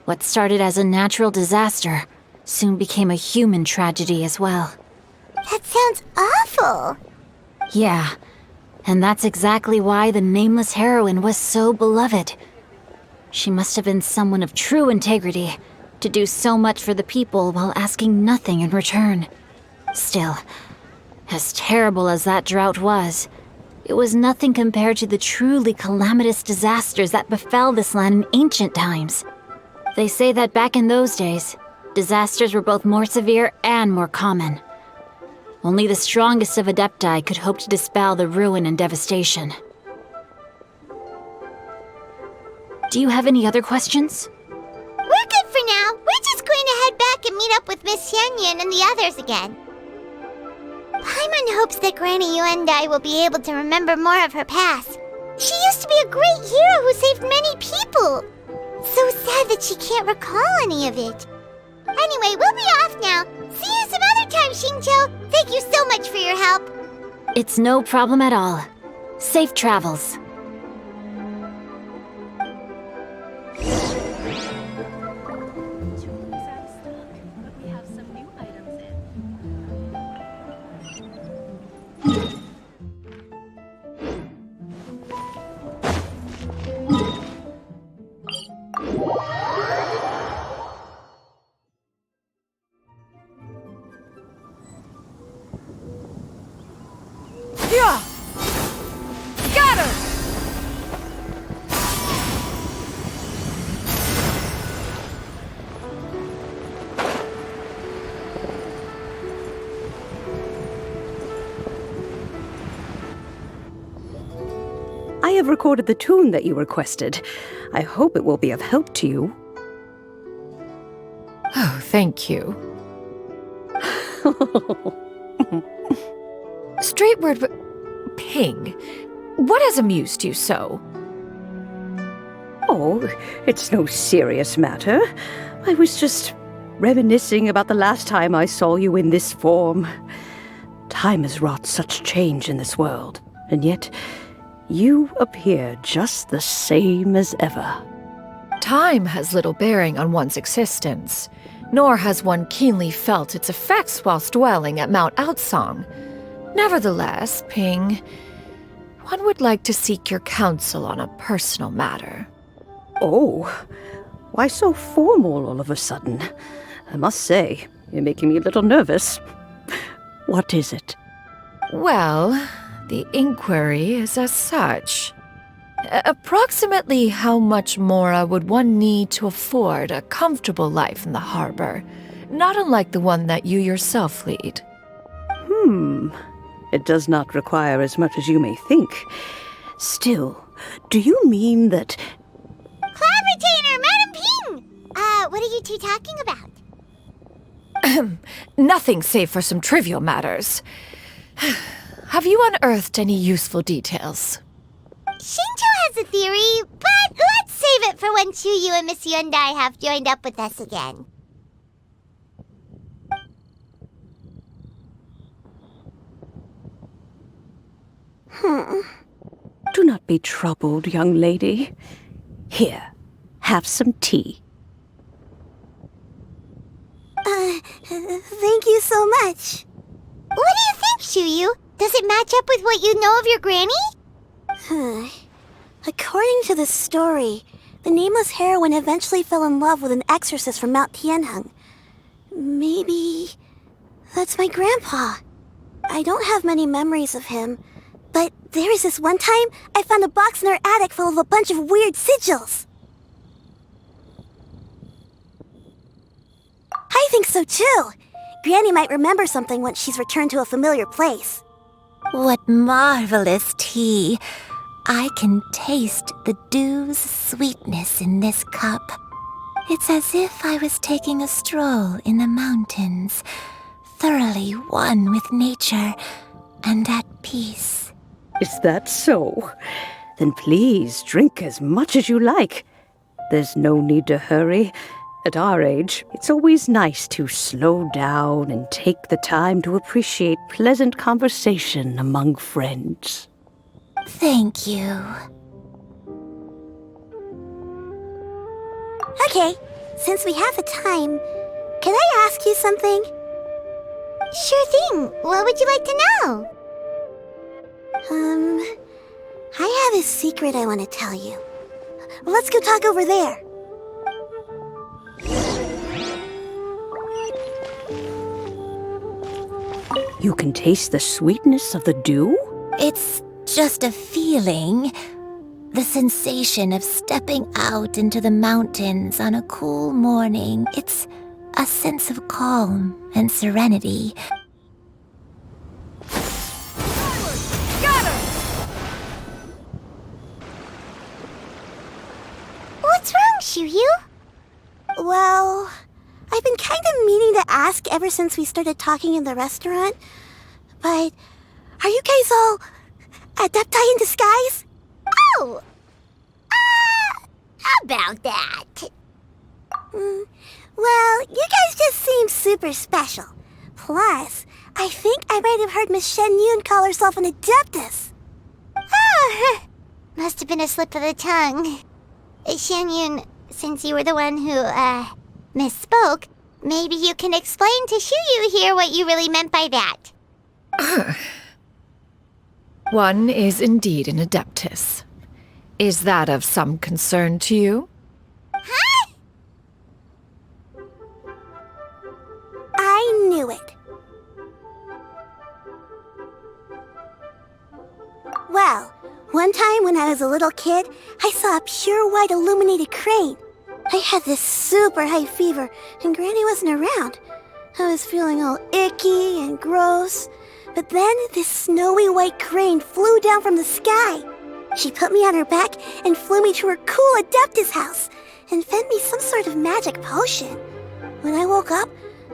What started as a natural disaster soon became a human tragedy as well. That sounds awful. Yeah, and that's exactly why the nameless heroine was so beloved. She must have been someone of true integrity, to do so much for the people while asking nothing in return. Still, as terrible as that drought was, it was nothing compared to the truly calamitous disasters that befell this land in ancient times. They say that back in those days, disasters were both more severe and more common. Only the strongest of Adepti could hope to dispel the ruin and devastation. Do you have any other questions? We're good for now. We're just going to head back and meet up with Miss Xianyun and the others again. Paimon hopes that Granny Yuendai will be able to remember more of her past. She used to be a great hero who saved many people. So sad that she can't recall any of it. Anyway, we'll be off now. See you some other time, Xingqiu. Thank you so much for your help. It's no problem at all. Safe travels. Yeah! Got her! I have recorded the tune that you requested. I hope it will be of help to you. Oh, thank you. Straight word, but Ping, what has amused you so? Oh, it's no serious matter. I was just reminiscing about the last time I saw you in this form. Time has wrought such change in this world, and yet you appear just the same as ever. Time has little bearing on one's existence, nor has one keenly felt its effects whilst dwelling at Mount Outsong. Nevertheless, Ping, one would like to seek your counsel on a personal matter. Oh, why so formal all of a sudden? I must say, you're making me a little nervous. What is it? Well, the inquiry is as such. Approximately how much more would one need to afford a comfortable life in the harbor, not unlike the one that you yourself lead? It does not require as much as you may think. Still, do you mean that... Cloud Retainer, Madam Ping! What are you two talking about? Nothing save for some trivial matters. Have you unearthed any useful details? Shinto has a theory, but let's save it for when Chuyu and Miss Yundai have joined up with us again. Do not be troubled, young lady. Here, have some tea. Thank you so much. What do you think, Chuyu? Does it match up with what you know of your granny? According to the story, the nameless heroine eventually fell in love with an exorcist from Mount Tianheng. Maybe that's my grandpa. I don't have many memories of him, but there was this one time I found a box in her attic full of a bunch of weird sigils. I think so too. Granny might remember something once she's returned to a familiar place. What marvelous tea. I can taste the dew's sweetness in this cup. It's as if I was taking a stroll in the mountains, thoroughly one with nature and at peace. Is that so? Then please drink as much as you like. There's no need to hurry. At our age, it's always nice to slow down and take the time to appreciate pleasant conversation among friends. Thank you. Okay, since we have the time, can I ask you something? Sure thing. What would you like to know? I have a secret I want to tell you. Let's go talk over there. You can taste the sweetness of the dew? It's just a feeling. The sensation of stepping out into the mountains on a cool morning. It's a sense of calm and serenity. Got her! What's wrong, Chuyu? Well, I've been kind of meaning to ask ever since we started talking in the restaurant, but are you guys all adepti in disguise? Oh! About that. Well, you guys just seem super special. Plus, I think I might have heard Miss Xianyun call herself an adeptus. Must have been a slip of the tongue. Xianyun, since you were the one who, misspoke, maybe you can explain to Xiyu here what you really meant by that. One is indeed an Adeptus. Is that of some concern to you? Huh? I knew it. Well, one time when I was a little kid, I saw a pure white illuminated crane. I had this super high fever, and Granny wasn't around. I was feeling all icky and gross. But then this snowy white crane flew down from the sky. She put me on her back and flew me to her cool Adeptus house and fed me some sort of magic potion. When I woke up,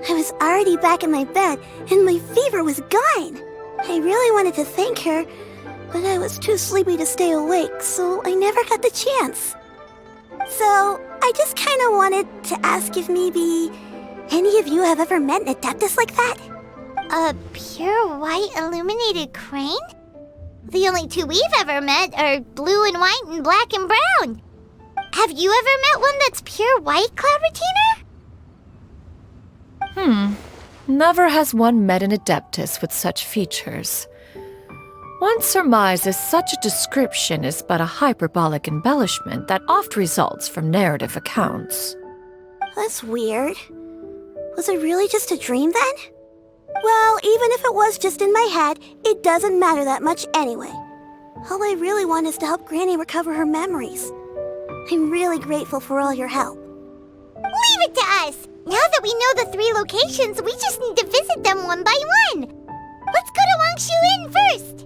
I was already back in my bed and my fever was gone. I really wanted to thank her, but I was too sleepy to stay awake, so I never got the chance. So, I just kind of wanted to ask if maybe any of you have ever met an Adeptus like that? A pure white illuminated crane? The only two we've ever met are blue and white and black and brown. Have you ever met one that's pure white, Cloud Retainer? Never has one met an Adeptus with such features. One surmises such a description is but a hyperbolic embellishment that oft results from narrative accounts. That's weird. Was it really just a dream then? Well, even if it was just in my head, it doesn't matter that much anyway. All I really want is to help Granny recover her memories. I'm really grateful for all your help. Leave it to us! Now that we know the 3 locations, we just need to visit them one by one. Let's go to Wangshu Inn first.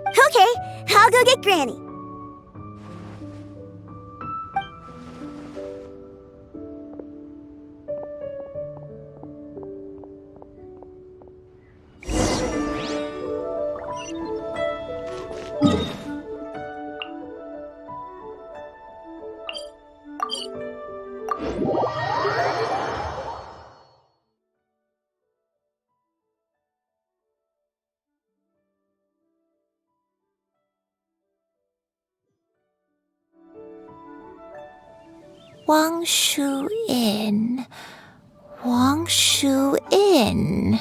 Okay, I'll go get Granny. Wangshu Inn. Wangshu Inn.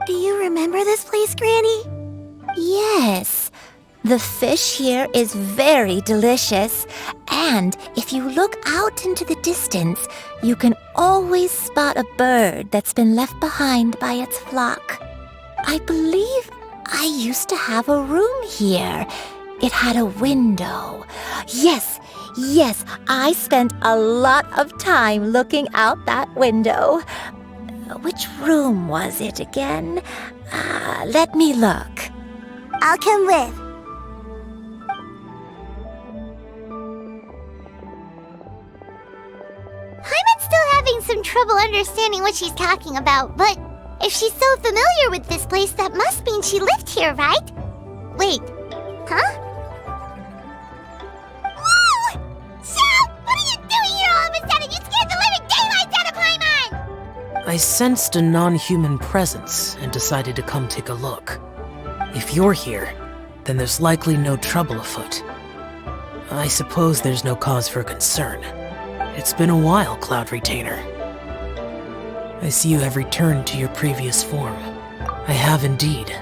Do you remember this place, Granny? Yes. The fish here is very delicious, and if you look out into the distance, you can always spot a bird that's been left behind by its flock. I believe I used to have a room here. It had a window. Yes, I spent a lot of time looking out that window. Which room was it again? Let me look. I'll come with. Paimon's still having some trouble understanding what she's talking about, but if she's so familiar with this place, that must mean she lived here, right? Wait, huh? Whoa! Shell! What are you doing here all of a sudden? You scared the living daylights out of Paimon! I sensed a non-human presence and decided to come take a look. If you're here, then there's likely no trouble afoot. I suppose there's no cause for concern. It's been a while, Cloud Retainer. I see you have returned to your previous form. I have indeed.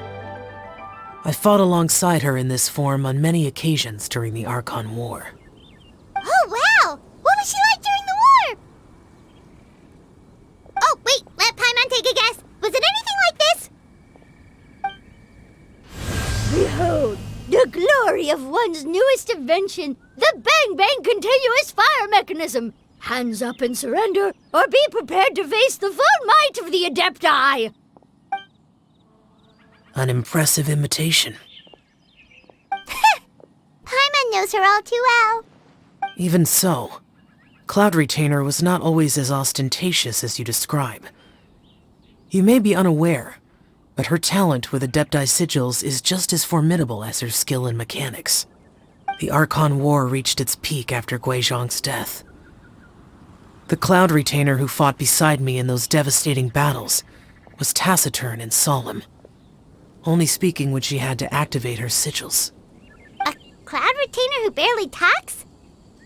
I fought alongside her in this form on many occasions during the Archon War. Oh, wow! What was she like during the war? Oh, wait, let Paimon take a guess. Was it anything like this? Behold, the glory of one's newest invention, the Bang Bang Continuous Fire Mechanism. Hands up and surrender, or be prepared to face the full might of the Adepti. An impressive imitation. Paimon knows her all too well. Even so, Cloud Retainer was not always as ostentatious as you describe. You may be unaware, but her talent with Adepti sigils is just as formidable as her skill in mechanics. The Archon War reached its peak after Guizhong's death. The Cloud Retainer who fought beside me in those devastating battles was taciturn and solemn. only speaking when she had to activate her sigils. A cloud retainer who barely talks?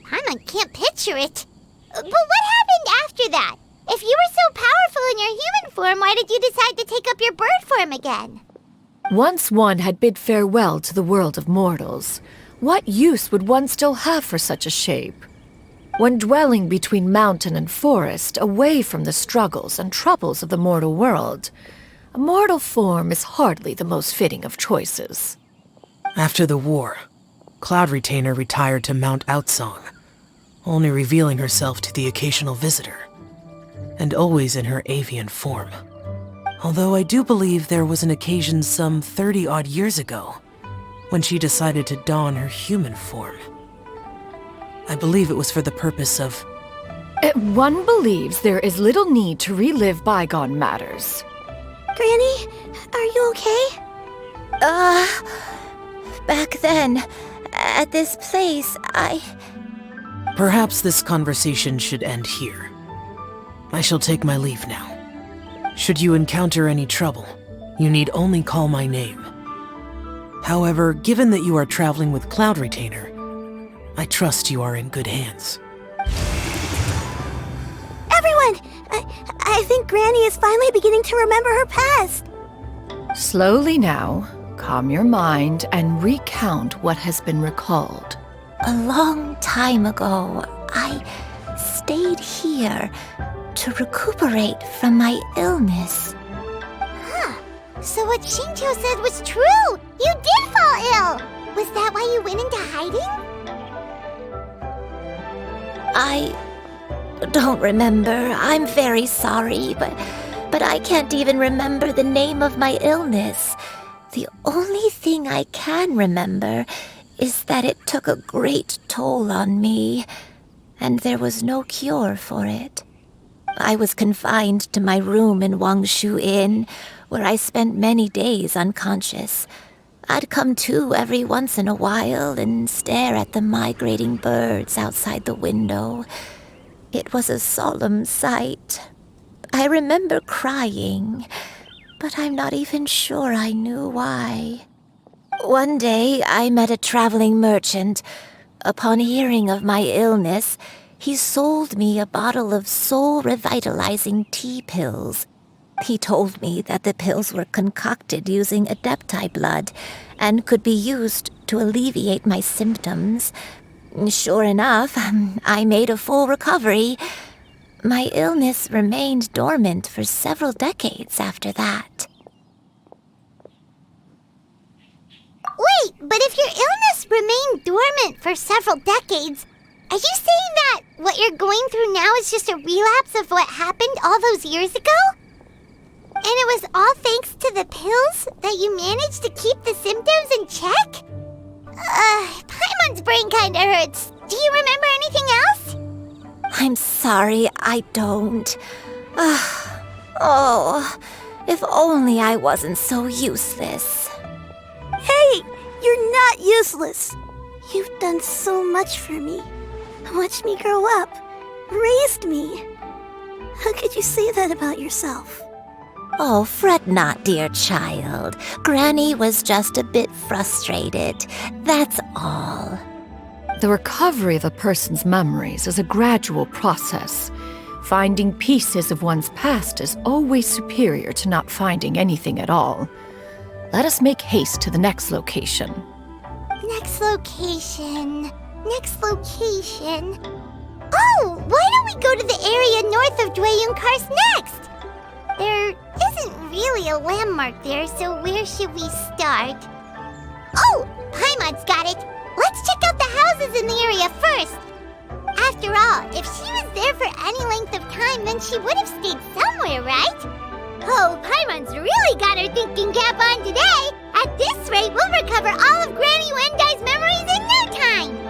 Paimon can't picture it. But what happened after that? If you were so powerful in your human form, why did you decide to take up your bird form again? Once one had bid farewell to the world of mortals, what use would one still have for such a shape? When dwelling between mountain and forest, away from the struggles and troubles of the mortal world, a mortal form is hardly the most fitting of choices. After the war, Cloud Retainer retired to Mount Outsong, only revealing herself to the occasional visitor, and always in her avian form. Although I do believe there was an occasion some 30-odd years ago when she decided to don her human form. I believe it was for the purpose of... One believes there is little need to relive bygone matters. Granny, are you okay? Back then, at this place, Perhaps this conversation should end here. I shall take my leave now. Should you encounter any trouble, you need only call my name. However, given that you are traveling with Cloud Retainer, I trust you are in good hands. Everyone! I think Granny is finally beginning to remember her past. Slowly now, calm your mind and recount what has been recalled. A long time ago, I stayed here to recuperate from my illness. Huh. So what Shinjo said was true! You did fall ill! Was that why you went into hiding? I don't remember. I'm very sorry, but I can't even remember the name of my illness. The only thing I can remember is that it took a great toll on me, and there was no cure for it. I was confined to my room in Wangshu Inn, where I spent many days unconscious. I'd come to every once in a while and stare at the migrating birds outside the window. It was a solemn sight. I remember crying, but I'm not even sure I knew why. One day, I met a traveling merchant. Upon hearing of my illness, he sold me a bottle of soul-revitalizing tea pills. He told me that the pills were concocted using Adepti blood and could be used to alleviate my symptoms. Sure enough, I made a full recovery. My illness remained dormant for several decades after that. Wait, but if your illness remained dormant for several decades, are you saying that what you're going through now is just a relapse of what happened all those years ago? And it was all thanks to the pills that you managed to keep the symptoms in check? Paimon's brain kinda hurts. Do you remember anything else? I'm sorry, I don't. Oh, if only I wasn't so useless. Hey, you're not useless. You've done so much for me. Watched me grow up. Raised me. How could you say that about yourself? Oh, fret not, dear child. Granny was just a bit frustrated. That's all. The recovery of a person's memories is a gradual process. Finding pieces of one's past is always superior to not finding anything at all. Let us make haste to the next location. Next location. Next location. Oh, why don't we go to the area north of Dwayunkars next? There isn't really a landmark there, so where should we start? Oh, Paimon's got it. Let's check out the houses in the area first. After all, if she was there for any length of time, then she would have stayed somewhere, right? Oh, Paimon's really got her thinking cap on today. At this rate, we'll recover all of Granny Wendai's memories in no time.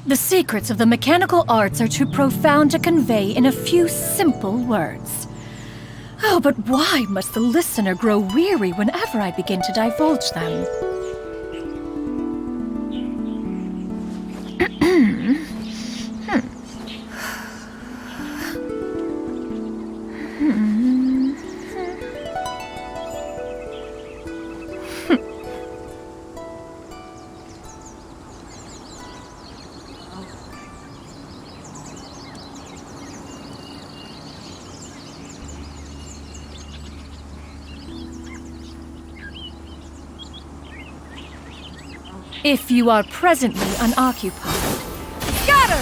The secrets of the mechanical arts are too profound to convey in a few simple words. Oh, but why must the listener grow weary whenever I begin to divulge them? If you are presently unoccupied, scatter!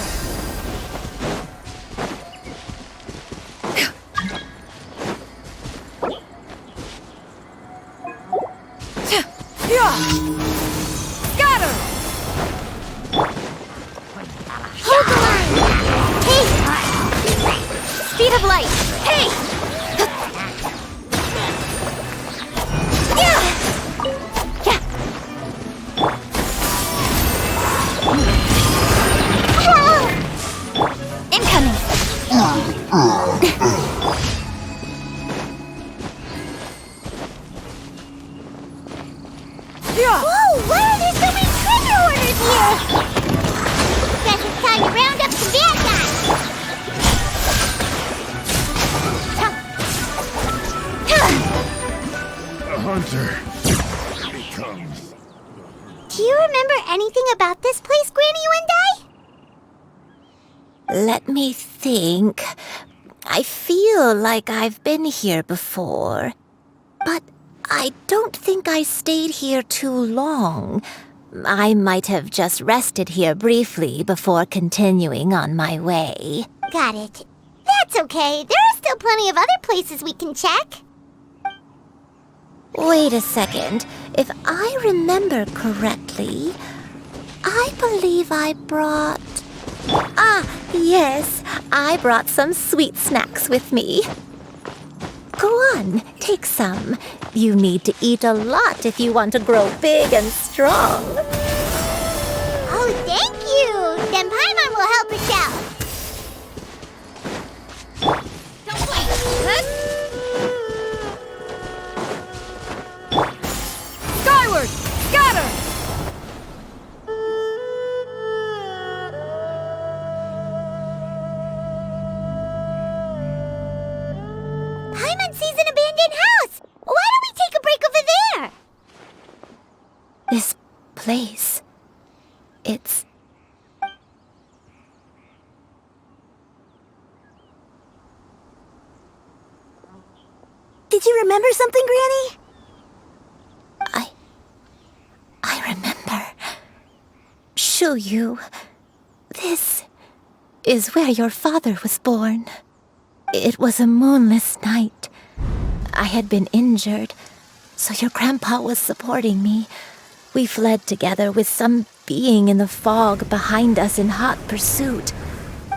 Scatter! Hold the line! Hey! Speed of light! Hey! Yeah! Incoming! Whoa! Why are there so many treasure orders here? Guess it's time to round up some bad guys! A hunter becomes. Do you remember anything about this place, Granny Wendai? Let me think. I feel like I've been here before, but I don't think I stayed here too long. I might have just rested here briefly before continuing on my way. Got it. That's okay. There are still plenty of other places we can check. Wait a second. If I remember correctly, I believe I brought... Ah, yes. I brought some sweet snacks with me. Go on, take some. You need to eat a lot if you want to grow big and strong. Oh, thank you! Then Paimon will help us out. Don't wait! Skyward! Scatter! Paimon sees an abandoned house! Why don't we take a break over there? This place... it's... Did you remember something, Granny? I remember. Xianyun. This is where your father was born. It was a moonless night. I had been injured, so your grandpa was supporting me. We fled together with some being in the fog behind us in hot pursuit.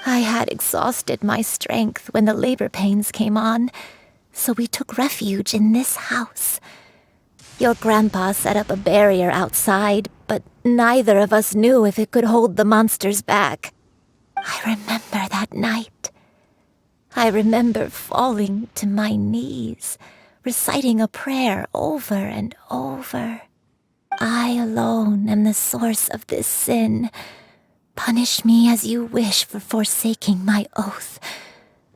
I had exhausted my strength when the labor pains came on, so we took refuge in this house. Your grandpa set up a barrier outside, but neither of us knew if it could hold the monsters back. I remember that night. I remember falling to my knees, reciting a prayer over and over. I alone am the source of this sin. Punish me as you wish for forsaking my oath,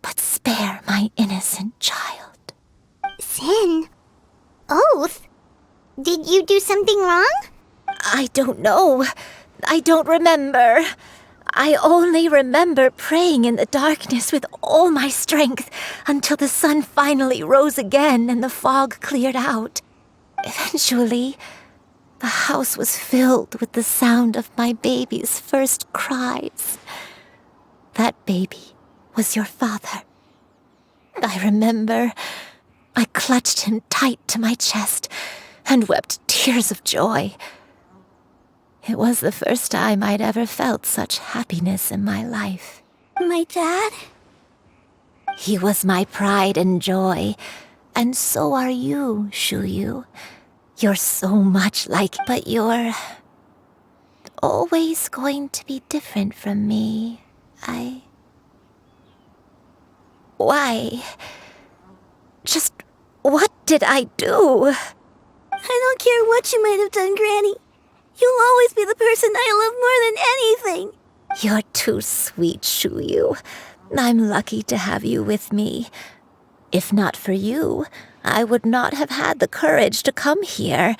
but spare my innocent child. Sin? Oath? Did you do something wrong? I don't know. I don't remember. I only remember praying in the darkness with all my strength until the sun finally rose again and the fog cleared out. Eventually, the house was filled with the sound of my baby's first cries. That baby was your father. I remember I clutched him tight to my chest and wept tears of joy. It was the first time I'd ever felt such happiness in my life. My dad? He was my pride and joy, and so are you, Xianyun. You're so much like, but you're always going to be different from me. Why? Just what did I do? I don't care what you might have done, Granny. You'll always be the person I love more than anything. You're too sweet, Xianyun. I'm lucky to have you with me. If not for you, I would not have had the courage to come here.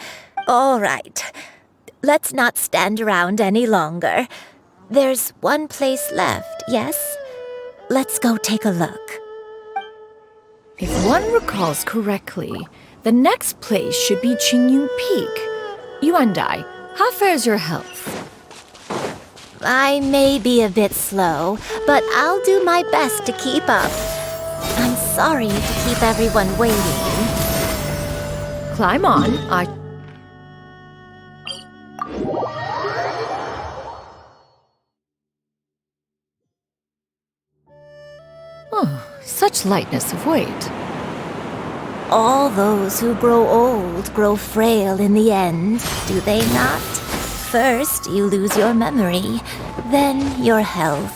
All right, let's not stand around any longer. There's one place left, yes? Let's go take a look. If one recalls correctly, the next place should be Xianyun Peak. Yuandai, how fares your health? I may be a bit slow, but I'll do my best to keep up. I'm sorry to keep everyone waiting. Climb on. Oh, such lightness of weight. All those who grow old grow frail in the end, do they not? First, you lose your memory, then your health.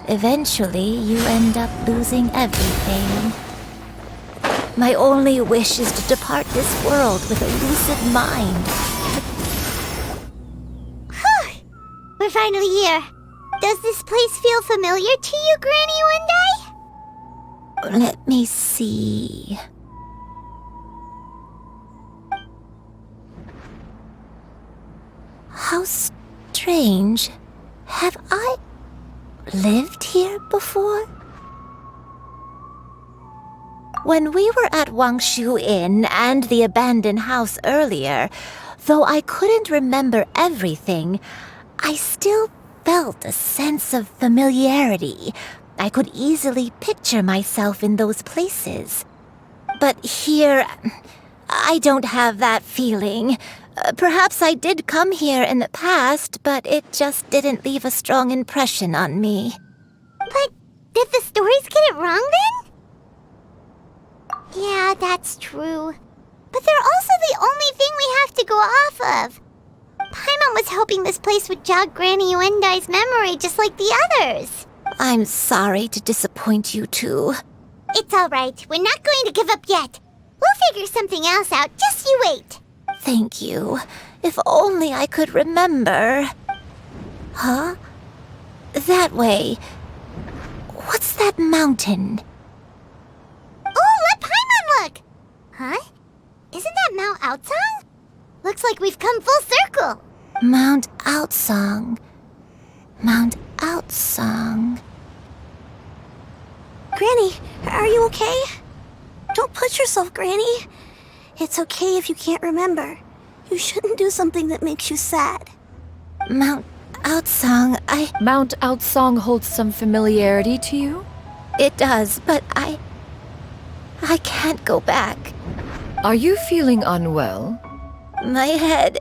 Eventually, you end up losing everything. My only wish is to depart this world with a lucid mind. We're finally here. Does this place feel familiar to you, Granny Yuandai? Let me see. How strange. Have I lived here before? When we were at Wangshu Inn and the abandoned house earlier, though I couldn't remember everything, I still felt a sense of familiarity. I could easily picture myself in those places. But here, I don't have that feeling. Perhaps I did come here in the past, but it just didn't leave a strong impression on me. But did the stories get it wrong then? Yeah, that's true. But they're also the only thing we have to go off of. Paimon was hoping this place would jog Granny Yuandai's memory just like the others. I'm sorry to disappoint you too. It's all right. We're not going to give up yet. We'll figure something else out. Just you wait. Thank you. If only I could remember. Huh? That way. What's that mountain? Oh, let Paimon look! Huh? Isn't that Mount Outsong? Looks like we've come full circle. Mount Outsong. Mount Outsong. Granny, are you okay? Don't push yourself, Granny. It's okay if you can't remember. You shouldn't do something that makes you sad. Mount Outsong, Mount Outsong holds some familiarity to you? It does, but I can't go back. Are you feeling unwell? My head,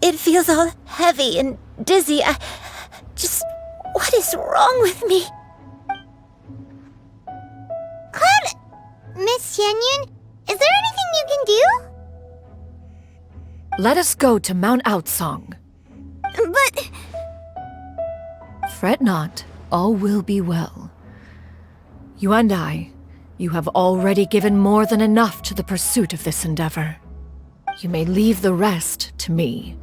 it feels all heavy and dizzy. What is wrong with me? Cloud, Miss Xianyun, is there anything you can do? Let us go to Mount Outsong. But... Fret not, all will be well. You and I, you have already given more than enough to the pursuit of this endeavor. You may leave the rest to me.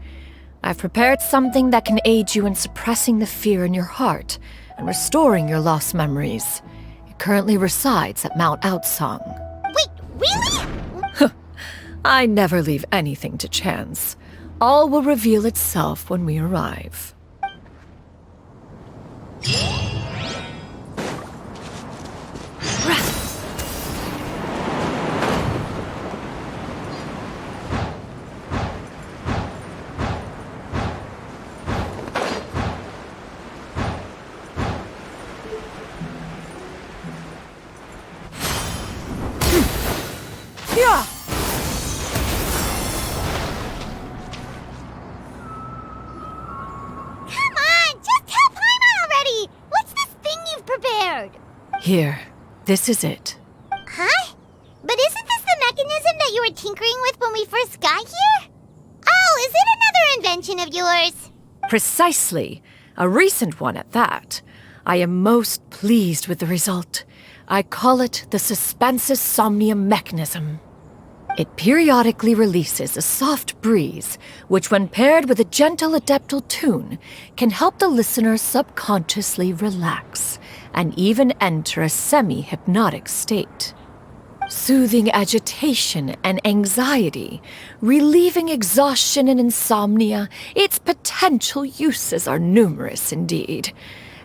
I've prepared something that can aid you in suppressing the fear in your heart and restoring your lost memories. It currently resides at Mount Outsong. Wait, really? I never leave anything to chance. All will reveal itself when we arrive. Yeah. Come on, just tell Paimon already. What's this thing you've prepared? Here, this is it. Huh? But isn't this the mechanism that you were tinkering with when we first got here? Oh, is it another invention of yours? Precisely. A recent one at that. I am most pleased with the result. I call it the Suspensus Somnium mechanism. It periodically releases a soft breeze, which when paired with a gentle adeptal tune, can help the listener subconsciously relax and even enter a semi-hypnotic state. Soothing agitation and anxiety, relieving exhaustion and insomnia, its potential uses are numerous indeed.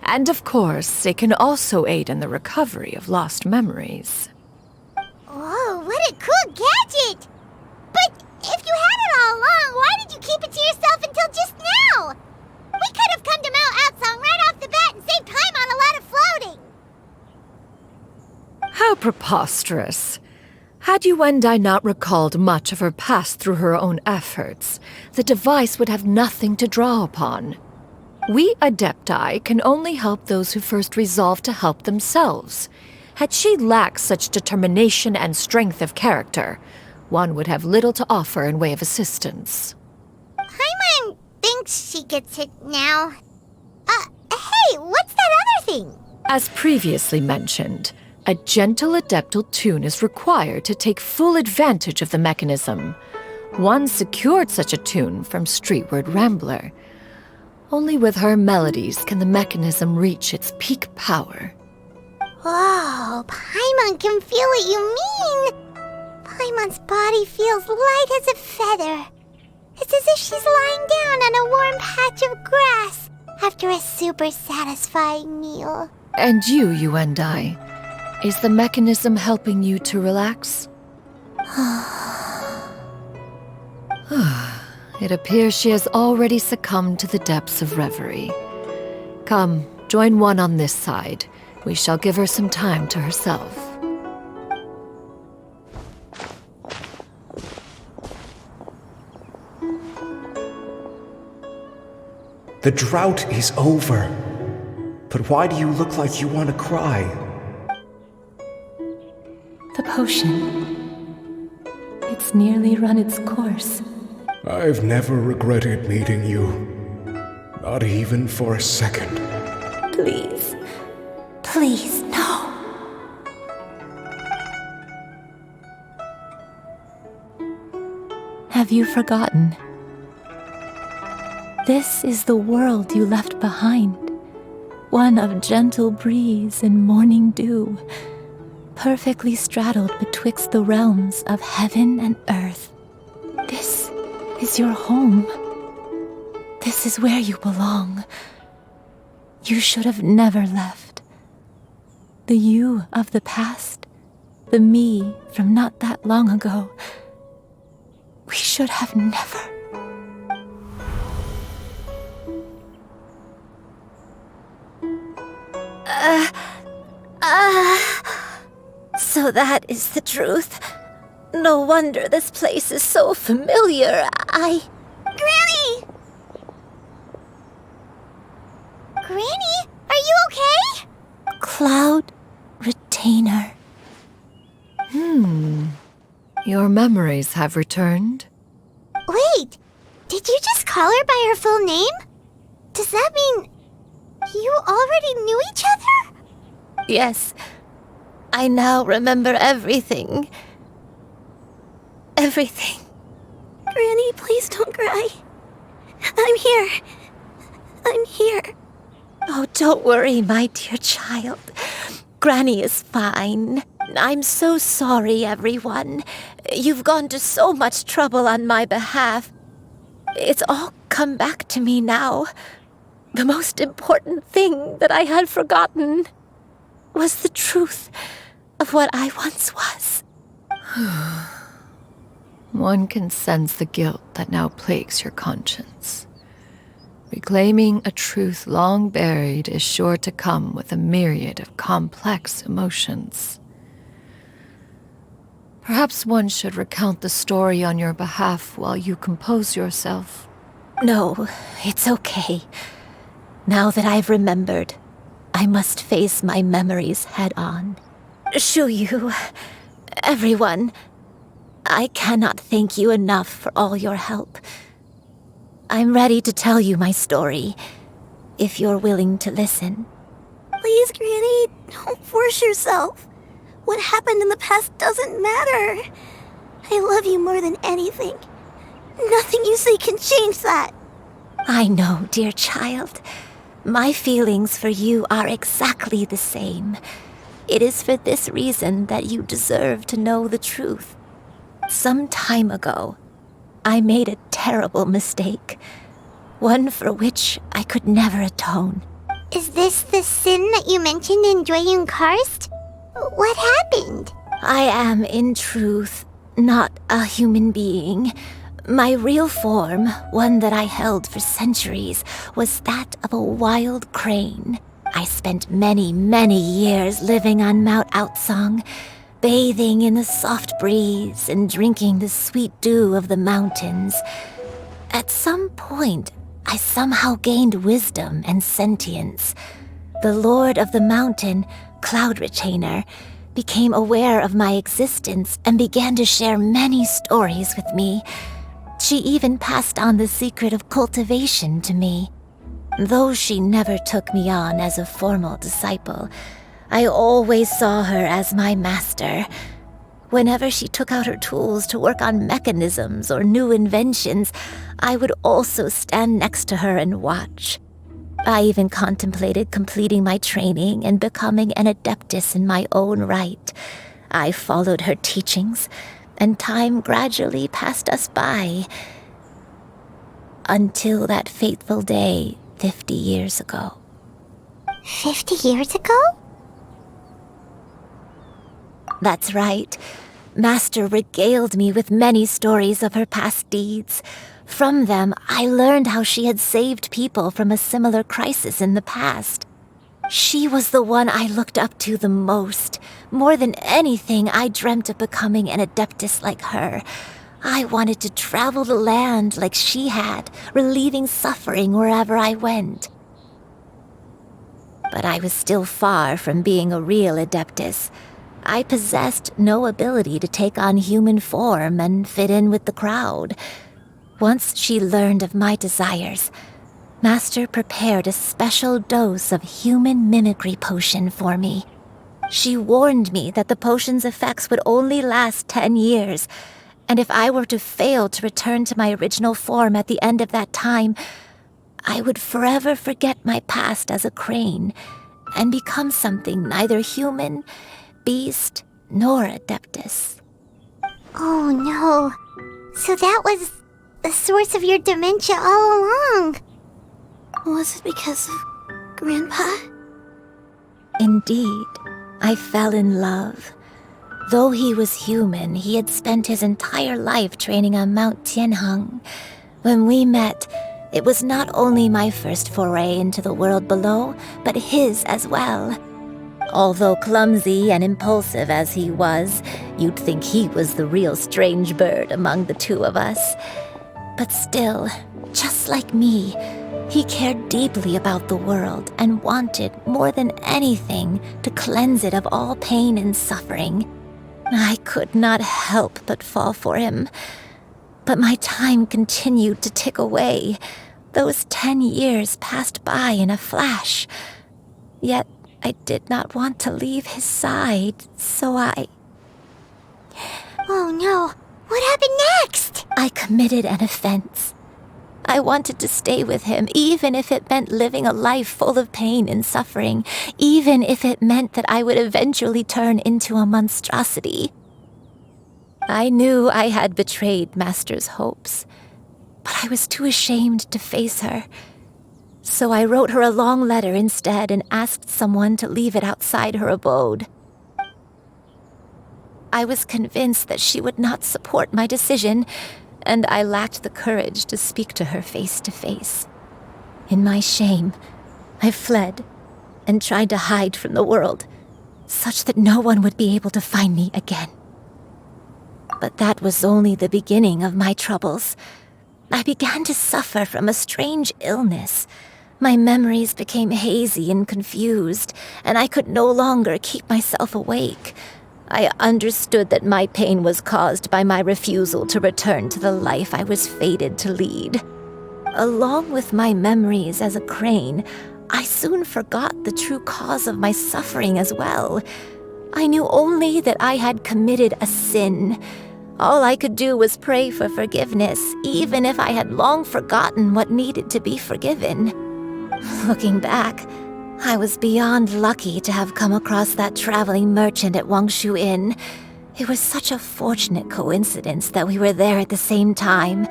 And of course, it can also aid in the recovery of lost memories. Whoa, what a cool gadget! But if you had it all along, why did you keep it to yourself until just now? We could have come to Mount Outsong right off the bat and saved time on a lot of floating. How preposterous. Had Yuendai not recalled much of her past through her own efforts, the device would have nothing to draw upon. We Adepti can only help those who first resolve to help themselves. Had she lacked such determination and strength of character, one would have little to offer in way of assistance. Paimon thinks she gets it now. Hey, what's that other thing? As previously mentioned, a gentle adeptal tune is required to take full advantage of the mechanism. One secured such a tune from Streetward Rambler. Only with her melodies can the mechanism reach its peak power. Whoa, Paimon can feel what you mean. Paimon's body feels light as a feather. It's as if she's lying down on a warm patch of grass after a super satisfying meal. And you, Yuendai, is the mechanism helping you to relax? It appears she has already succumbed to the depths of reverie. Come, join one on this side. We shall give her some time to herself. The drought is over. But why do you look like you want to cry? The potion. It's nearly run its course. I've never regretted meeting you. Not even for a second. Please. Please, no. Have you forgotten? This is the world you left behind. One of gentle breeze and morning dew, perfectly straddled betwixt the realms of heaven and earth. This is your home. This is where you belong. You should have never left. The you of the past, the me from not that long ago, we should have never. So that is the truth. No wonder this place is so familiar. Granny! Granny, are you okay? Cloud Retainer. Your memories have returned? Wait, did you just call her by her full name? Does that mean you already knew each other? Yes. I now remember everything. Everything. Granny, please don't cry. I'm here. I'm here. Oh, don't worry, my dear child. Granny is fine. I'm so sorry, everyone. You've gone to so much trouble on my behalf. It's all come back to me now. The most important thing that I had forgotten was the truth of what I once was. One can sense the guilt that now plagues your conscience. Reclaiming a truth long buried is sure to come with a myriad of complex emotions. Perhaps one should recount the story on your behalf while you compose yourself. No, it's okay. Now that I've remembered, I must face my memories head on. Shuyu, everyone, I cannot thank you enough for all your help. I'm ready to tell you my story, if you're willing to listen. Please, Granny, don't force yourself. What happened in the past doesn't matter. I love you more than anything. Nothing you say can change that. I know, dear child. My feelings for you are exactly the same. It is for this reason that you deserve to know the truth. Some time ago, I made a terrible mistake. One for which I could never atone. Is this the sin that you mentioned in Xianyun Karst? What happened? I am, in truth, not a human being. My real form, one that I held for centuries, was that of a wild crane. I spent many, many years living on Mount Outsong, bathing in the soft breeze and drinking the sweet dew of the mountains. At some point, I somehow gained wisdom and sentience. The Lord of the Mountain, Cloud Retainer, became aware of my existence and began to share many stories with me. She even passed on the secret of cultivation to me. Though she never took me on as a formal disciple, I always saw her as my master. Whenever she took out her tools to work on mechanisms or new inventions, I would also stand next to her and watch. I even contemplated completing my training and becoming an adeptus in my own right. I followed her teachings, and time gradually passed us by. Until that fateful day 50 years ago. 50 years ago? That's right. Master regaled me with many stories of her past deeds. From them, I learned how she had saved people from a similar crisis in the past. She was the one I looked up to the most. More than anything, I dreamt of becoming an adeptus like her. I wanted to travel the land like she had, relieving suffering wherever I went. But I was still far from being a real adeptus. I possessed no ability to take on human form and fit in with the crowd. Once she learned of my desires, Master prepared a special dose of human mimicry potion for me. She warned me that the potion's effects would only last 10 years, and if I were to fail to return to my original form at the end of that time, I would forever forget my past as a crane and become something neither human, beast, nor adeptus. Oh no. So that was the source of your dementia all along. Was it because of Grandpa? Indeed, I fell in love. Though he was human, he had spent his entire life training on Mount Tianheng. When we met, it was not only my first foray into the world below, but his as well. Although clumsy and impulsive as he was, you'd think he was the real strange bird among the two of us. But still, just like me, he cared deeply about the world and wanted, more than anything, to cleanse it of all pain and suffering. I could not help but fall for him. But my time continued to tick away. Those 10 years passed by in a flash. Yet I did not want to leave his side, so Oh no, what happened next? I committed an offense. I wanted to stay with him, even if it meant living a life full of pain and suffering, even if it meant that I would eventually turn into a monstrosity. I knew I had betrayed Master's hopes, but I was too ashamed to face her. So I wrote her a long letter instead and asked someone to leave it outside her abode. I was convinced that she would not support my decision, and I lacked the courage to speak to her face to face. In my shame, I fled and tried to hide from the world, such that no one would be able to find me again. But that was only the beginning of my troubles. I began to suffer from a strange illness. My memories became hazy and confused, and I could no longer keep myself awake. I understood that my pain was caused by my refusal to return to the life I was fated to lead. along with my memories as a crane, I soon forgot the true cause of my suffering as well. I knew only that I had committed a sin. All I could do was pray for forgiveness, even if I had long forgotten what needed to be forgiven. Looking back, I was beyond lucky to have come across that traveling merchant at Wangshu Inn. It was such a fortunate coincidence that we were there at the same time.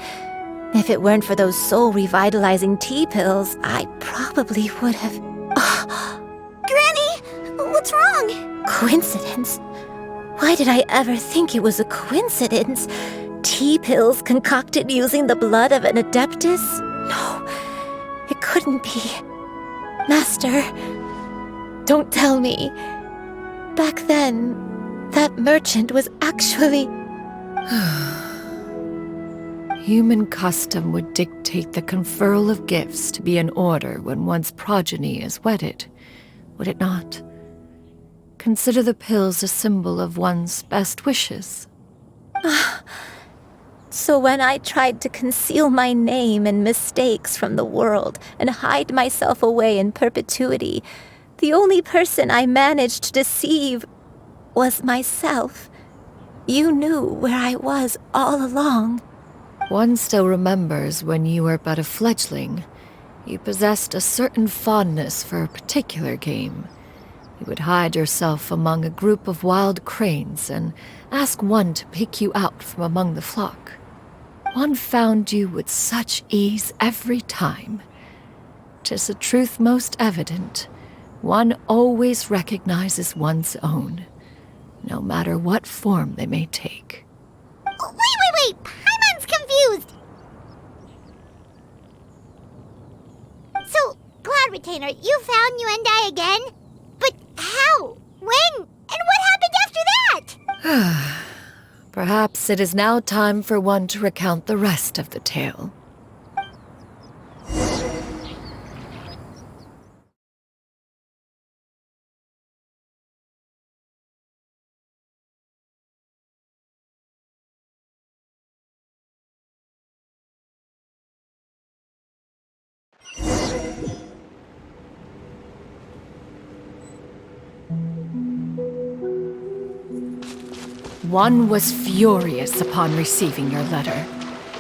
If it weren't for those soul-revitalizing tea pills, I probably would have... Granny! What's wrong? Coincidence? Why did I ever think it was a coincidence? Tea pills concocted using the blood of an adeptus? No, it couldn't be. Master, don't tell me. Back then, that merchant was actually... Human custom would dictate the conferral of gifts to be in order when one's progeny is wedded, would it not? Consider the pills a symbol of one's best wishes. So when I tried to conceal my name and mistakes from the world and hide myself away in perpetuity, the only person I managed to deceive was myself. You knew where I was all along. One still remembers when you were but a fledgling. You possessed a certain fondness for a particular game. You would hide yourself among a group of wild cranes and ask one to pick you out from among the flock. One found you with such ease every time. 'Tis a truth most evident. One always recognizes one's own, no matter what form they may take. Wait! Paimon's confused! So, Cloud Retainer, you found Yuendai again? But how? When? And what happened after that? Perhaps it is now time for one to recount the rest of the tale. One was furious upon receiving your letter.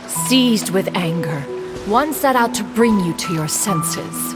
Seized with anger, one set out to bring you to your senses.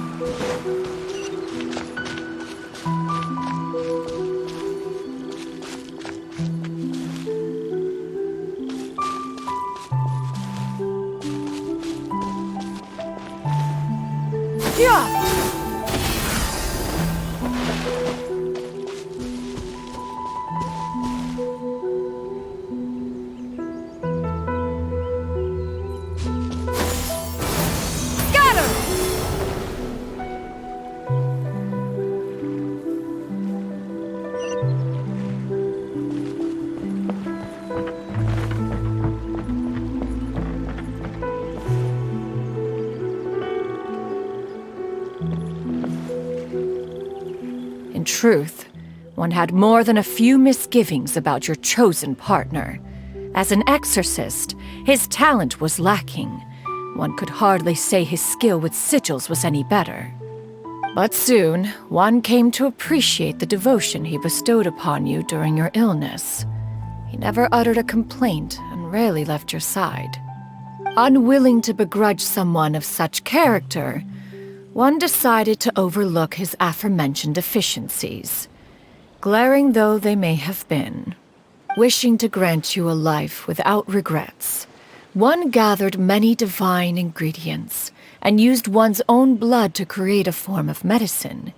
In truth, one had more than a few misgivings about your chosen partner. As an exorcist, his talent was lacking. One could hardly say his skill with sigils was any better. But soon, one came to appreciate the devotion he bestowed upon you during your illness. He never uttered a complaint and rarely left your side. Unwilling to begrudge someone of such character, one decided to overlook his aforementioned deficiencies, glaring though they may have been. Wishing to grant you a life without regrets, one gathered many divine ingredients and used one's own blood to create a form of medicine.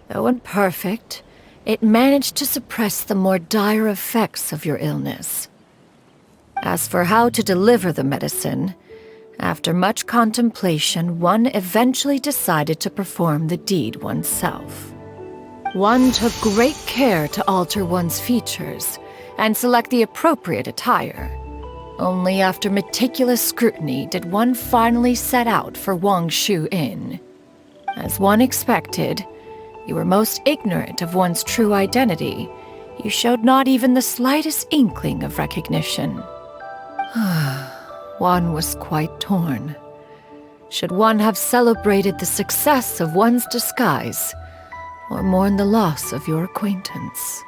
Though imperfect, it managed to suppress the more dire effects of your illness. As for how to deliver the medicine, after much contemplation, one eventually decided to perform the deed oneself. One took great care to alter one's features and select the appropriate attire. Only after meticulous scrutiny did one finally set out for Wangshu Inn. As one expected, you were most ignorant of one's true identity. You showed not even the slightest inkling of recognition. One was quite torn. Should one have celebrated the success of one's disguise, or mourn the loss of your acquaintance?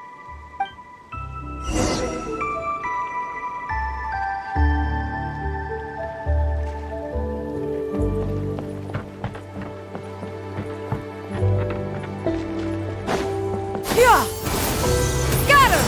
Yeah! Scatter!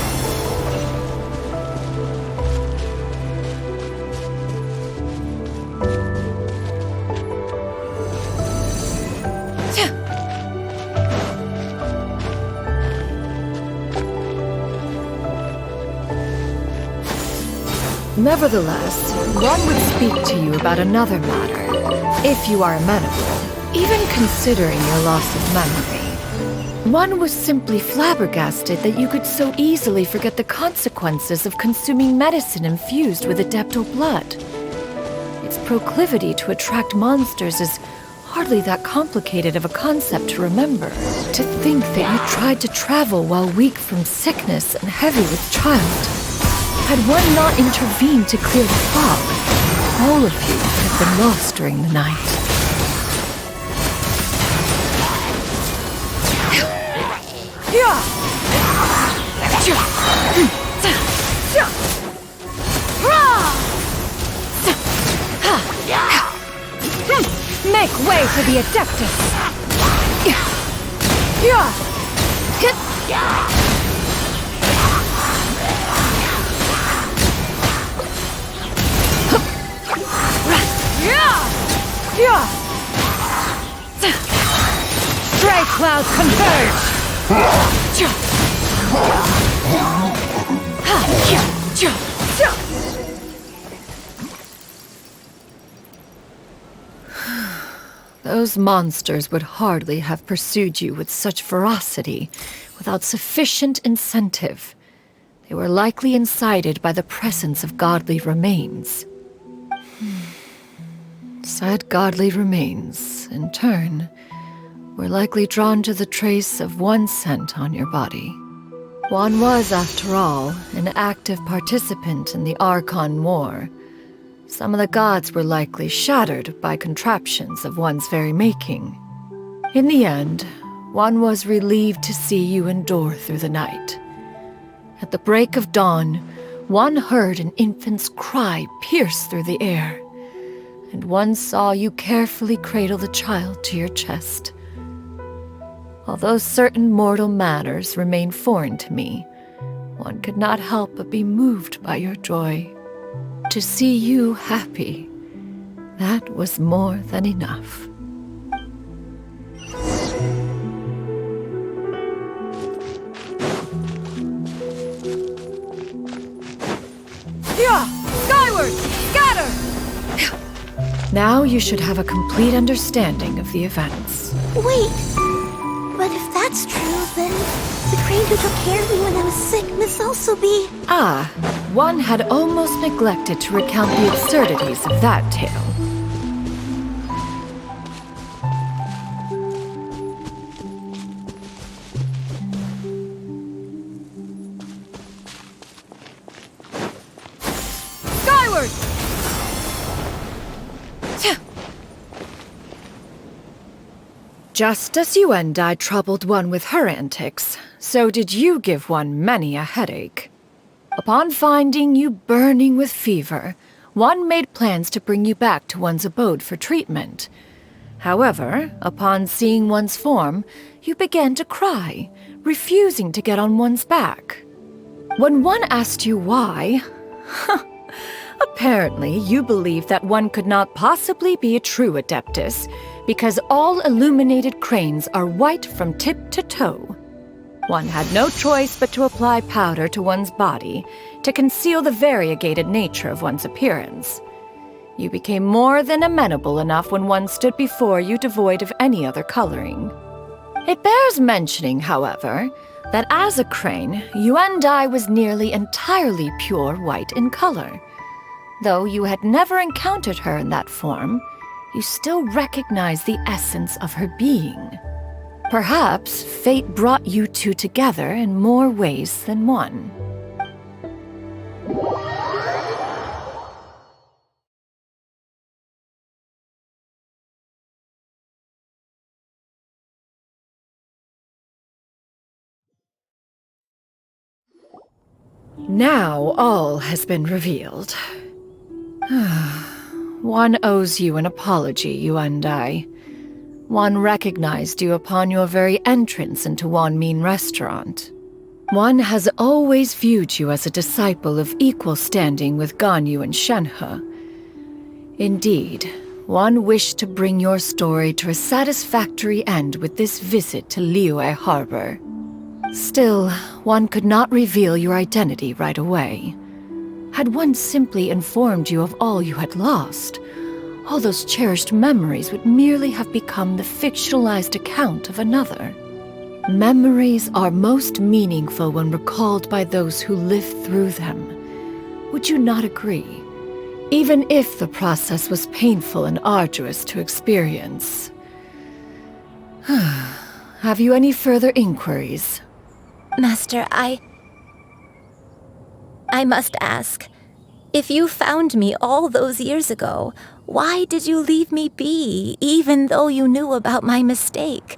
Nevertheless, one would speak to you about another matter, if you are amenable, even considering your loss of memory. One was simply flabbergasted that you could so easily forget the consequences of consuming medicine infused with Adeptal blood. Its proclivity to attract monsters is hardly that complicated of a concept to remember. To think that you tried to travel while weak from sickness and heavy with child. Had one not intervened to clear the fog, all of you would have been lost during the night. Make way for the Adeptus! Stray clouds Those monsters would hardly have pursued you with such ferocity without sufficient incentive. They were likely incited by the presence of godly remains. Said godly remains, in turn, were likely drawn to the trace of one scent on your body. One was, after all, an active participant in the Archon War. Some of the gods were likely shattered by contraptions of one's very making. In the end, one was relieved to see you endure through the night. At the break of dawn, one heard an infant's cry pierce through the air, and one saw you carefully cradle the child to your chest. Although certain mortal matters remain foreign to me, one could not help but be moved by your joy. To see you happy, that was more than enough. Skyward! Scatter! Now you should have a complete understanding of the events. Wait, but if that's true, then the crane who took care of me when I was sick must also be... Ah, one had almost neglected to recount the absurdities of that tale. Skyward! Just as Xianyun troubled one with her antics, so did you give one many a headache. Upon finding you burning with fever, one made plans to bring you back to one's abode for treatment. However, upon seeing one's form, you began to cry, refusing to get on one's back. When one asked you why, apparently you believed that one could not possibly be a true Adeptus, because all illuminated cranes are white from tip to toe. One had no choice but to apply powder to one's body to conceal the variegated nature of one's appearance. You became more than amenable enough when one stood before you devoid of any other coloring. It bears mentioning, however, that as a crane, Xianyun was nearly entirely pure white in color. Though you had never encountered her in that form, you still recognize the essence of her being. Perhaps fate brought you two together in more ways than one. Now all has been revealed. One owes you an apology, Yuandai. One recognized you upon your very entrance into Wanmin restaurant. One has always viewed you as a disciple of equal standing with Ganyu and Shenhe. Indeed, one wished to bring your story to a satisfactory end with this visit to Liyue Harbor. Still, one could not reveal your identity right away. Had one simply informed you of all you had lost, all those cherished memories would merely have become the fictionalized account of another. Memories are most meaningful when recalled by those who lived through them. Would you not agree? Even if the process was painful and arduous to experience. Have you any further inquiries? Master, I must ask. If you found me all those years ago, why did you leave me be, even though you knew about my mistake?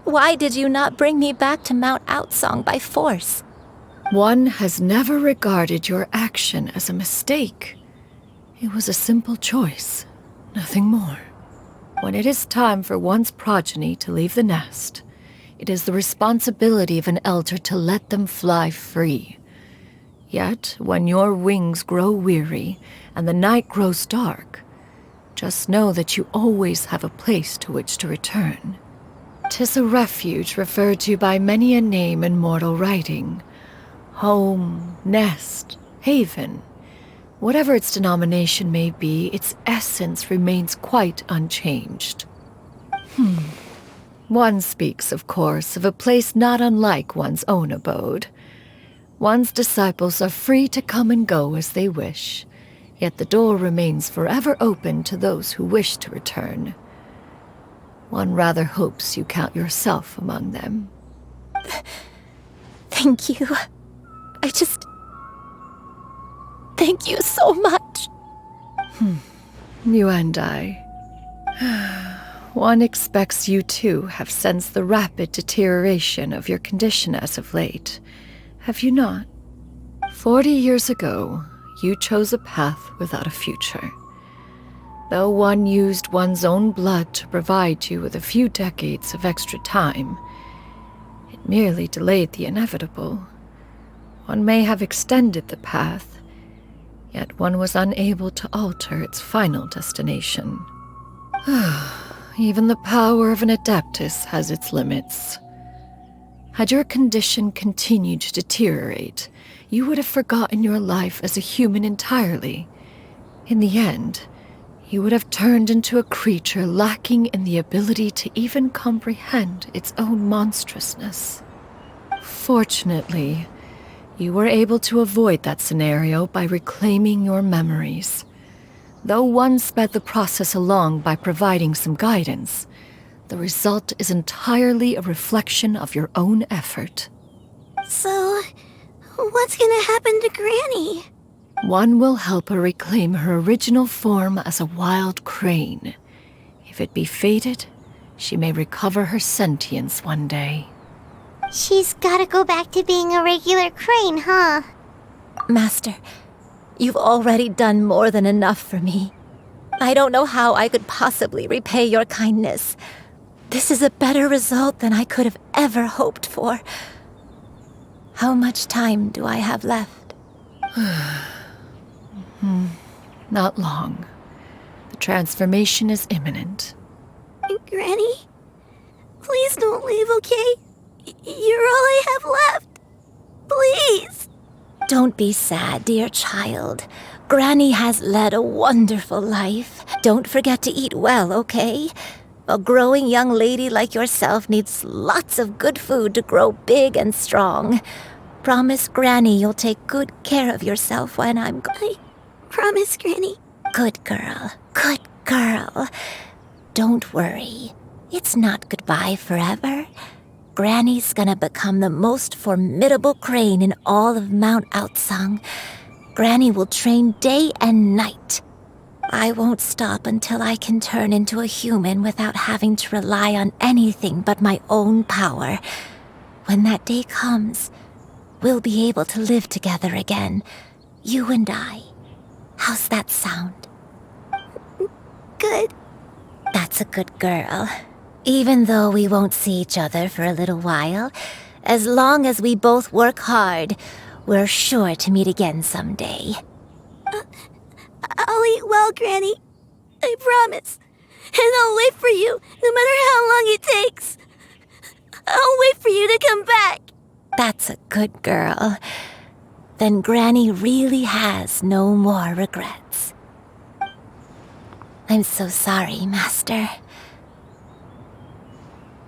Why did you not bring me back to Mount Outsong by force? One has never regarded your action as a mistake. It was a simple choice, nothing more. When it is time for one's progeny to leave the nest, it is the responsibility of an elder to let them fly free. Yet, when your wings grow weary and the night grows dark, just know that you always have a place to which to return. 'Tis a refuge referred to by many a name in mortal writing. Home, nest, haven. Whatever its denomination may be, its essence remains quite unchanged. One speaks, of course, of a place not unlike one's own abode. One's disciples are free to come and go as they wish, yet the door remains forever open to those who wish to return. One rather hopes you count yourself among them. Thank you. Thank you so much. You and I. One expects you too have sensed the rapid deterioration of your condition as of late, have you not? 40 years ago, you chose a path without a future. Though one used one's own blood to provide you with a few decades of extra time, it merely delayed the inevitable. One may have extended the path, yet one was unable to alter its final destination. Even the power of an adeptus has its limits. Had your condition continued to deteriorate, you would have forgotten your life as a human entirely. In the end, you would have turned into a creature lacking in the ability to even comprehend its own monstrousness. Fortunately, you were able to avoid that scenario by reclaiming your memories. Though one sped the process along by providing some guidance, the result is entirely a reflection of your own effort. So, what's gonna happen to Granny? One will help her reclaim her original form as a wild crane. If it be fated, she may recover her sentience one day. She's gotta go back to being a regular crane, huh? Master, you've already done more than enough for me. I don't know how I could possibly repay your kindness. This is a better result than I could have ever hoped for. How much time do I have left? Not long. The transformation is imminent. Granny? Please don't leave, okay? You're all I have left. Please. Don't be sad, dear child. Granny has led a wonderful life. Don't forget to eat well, okay? A growing young lady like yourself needs lots of good food to grow big and strong. Promise Granny you'll take good care of yourself when I'm I promise, Granny. Good girl. Good girl. Don't worry. It's not goodbye forever. Granny's gonna become the most formidable crane in all of Mount Outsong. Granny will train day and night. I won't stop until I can turn into a human without having to rely on anything but my own power. When that day comes, we'll be able to live together again. You and I. How's that sound? Good. That's a good girl. Even though we won't see each other for a little while, as long as we both work hard, we're sure to meet again someday. I'll eat well, Granny. I promise. And I'll wait for you, no matter how long it takes. I'll wait for you to come back. That's a good girl. Then Granny really has no more regrets. I'm so sorry, Master.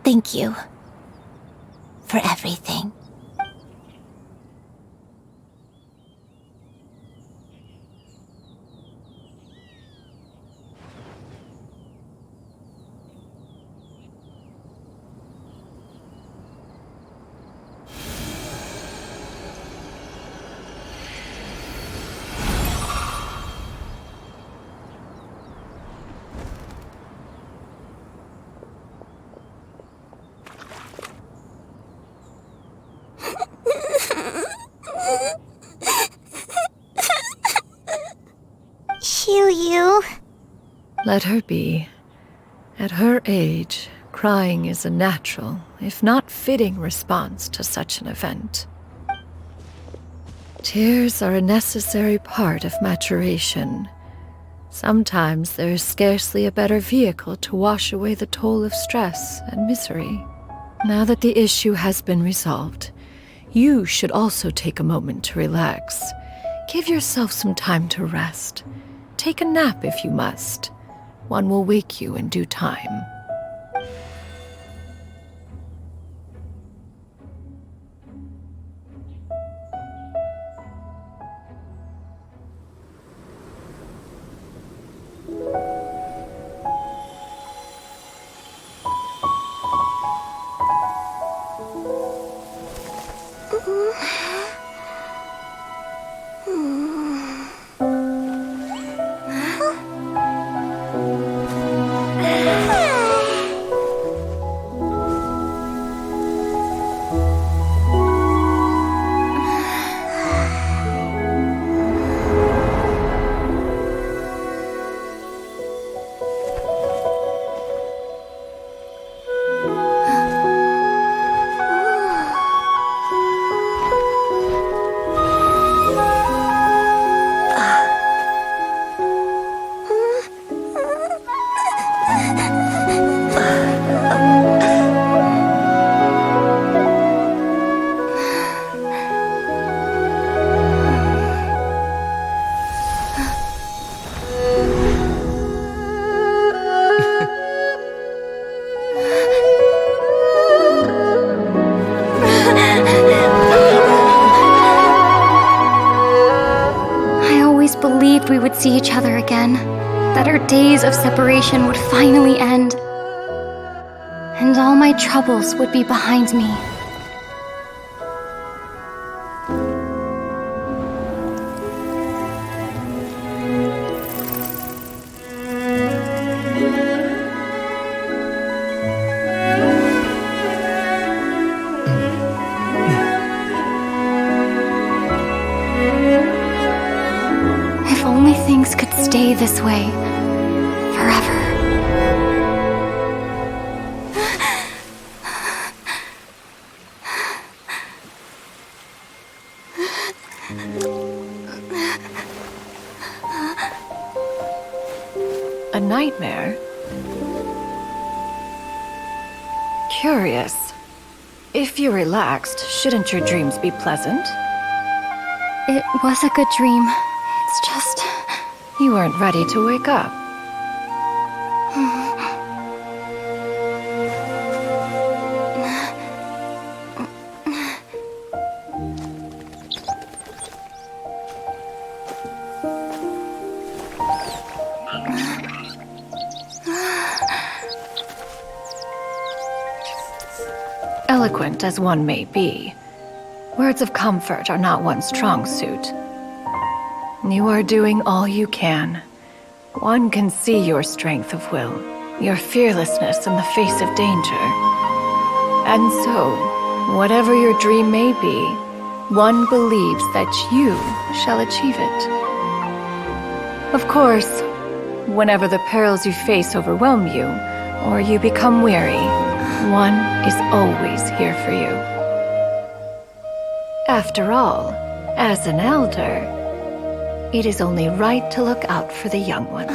Thank you for everything. Xianyun. Let her be. At her age, crying is a natural, if not fitting, response to such an event. Tears are a necessary part of maturation. Sometimes there is scarcely a better vehicle to wash away the toll of stress and misery. Now that the issue has been resolved, you should also take a moment to relax. Give yourself some time to rest. Take a nap if you must. One will wake you in due time. We would see each other again, that our days of separation would finally end, and all my troubles would be behind me. Things could stay this way forever. A nightmare? Curious. If you're relaxed, shouldn't your dreams be pleasant? It was a good dream. It's just... You weren't ready to wake up. Eloquent as one may be, words of comfort are not one's strong suit. You are doing all you can. One can see your strength of will, your fearlessness in the face of danger. And so, whatever your dream may be, one believes that you shall achieve it. Of course, whenever the perils you face overwhelm you, or you become weary, one is always here for you. After all, as an elder, it is only right to look out for the young ones.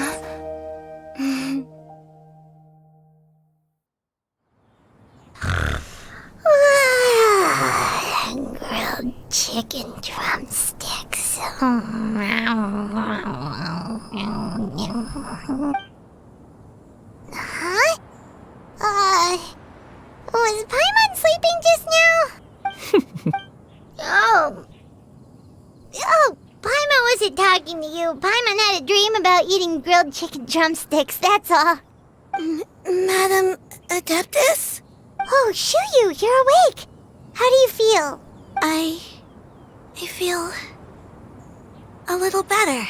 Grilled chicken drumsticks. Huh? Was Paimon sleeping just now? Oh, Paimon wasn't talking to you. Paimon had a dream about eating grilled chicken drumsticks, that's all. Madam Adeptus? Oh, Xianyun, you're awake. How do you feel? I feel a little better.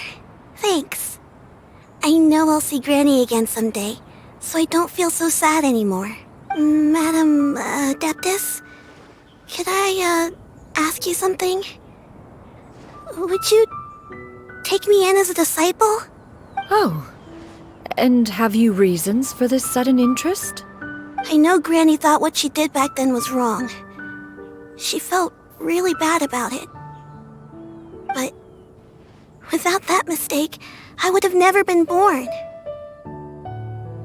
Thanks. I know I'll see Granny again someday, so I don't feel so sad anymore. Madam Adeptus, could I ask you something? Would you take me in as a disciple? Oh, and have you reasons for this sudden interest? I know Granny thought what she did back then was wrong. She felt really bad about it. But without that mistake, I would have never been born.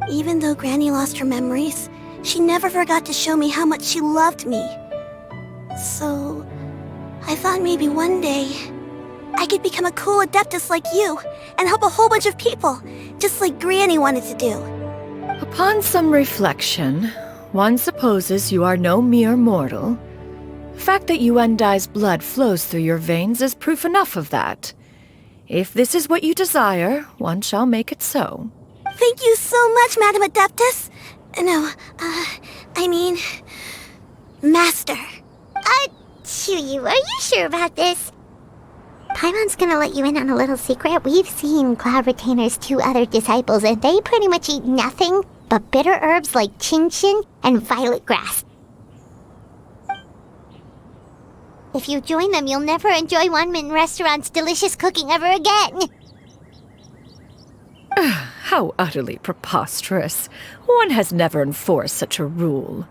Even though Granny lost her memories, she never forgot to show me how much she loved me. So, I thought maybe one day I could become a cool Adeptus like you and help a whole bunch of people, just like Granny wanted to do. Upon some reflection, one supposes you are no mere mortal. The fact that Yuendai's blood flows through your veins is proof enough of that. If this is what you desire, one shall make it so. Thank you so much, Madam Adeptus. No, I mean, Master. Xianyun, are you sure about this? Paimon's gonna let you in on a little secret. We've seen Cloud Retainer's 2 other disciples, and they pretty much eat nothing but bitter herbs like Genshin and violet grass. If you join them, you'll never enjoy One-Min Restaurant's delicious cooking ever again. How utterly preposterous. One has never enforced such a rule.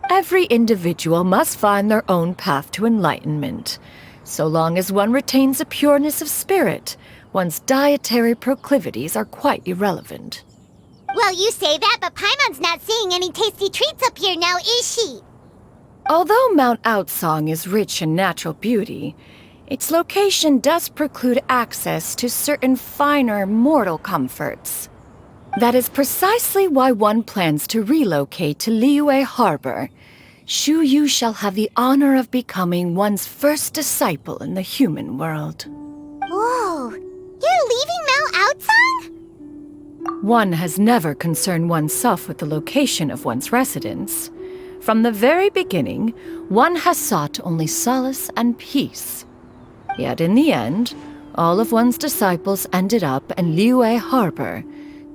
Every individual must find their own path to enlightenment. So long as one retains a pureness of spirit, one's dietary proclivities are quite irrelevant. Well, you say that, but Paimon's not seeing any tasty treats up here now, is she? Although Mount Outsong is rich in natural beauty, its location does preclude access to certain finer mortal comforts. That is precisely why one plans to relocate to Liyue Harbor. Shu Yu shall have the honor of becoming one's first disciple in the human world. Whoa, you're leaving Mount Outsong? One has never concerned oneself with the location of one's residence. From the very beginning, one has sought only solace and peace. Yet in the end, all of one's disciples ended up in Liyue Harbor.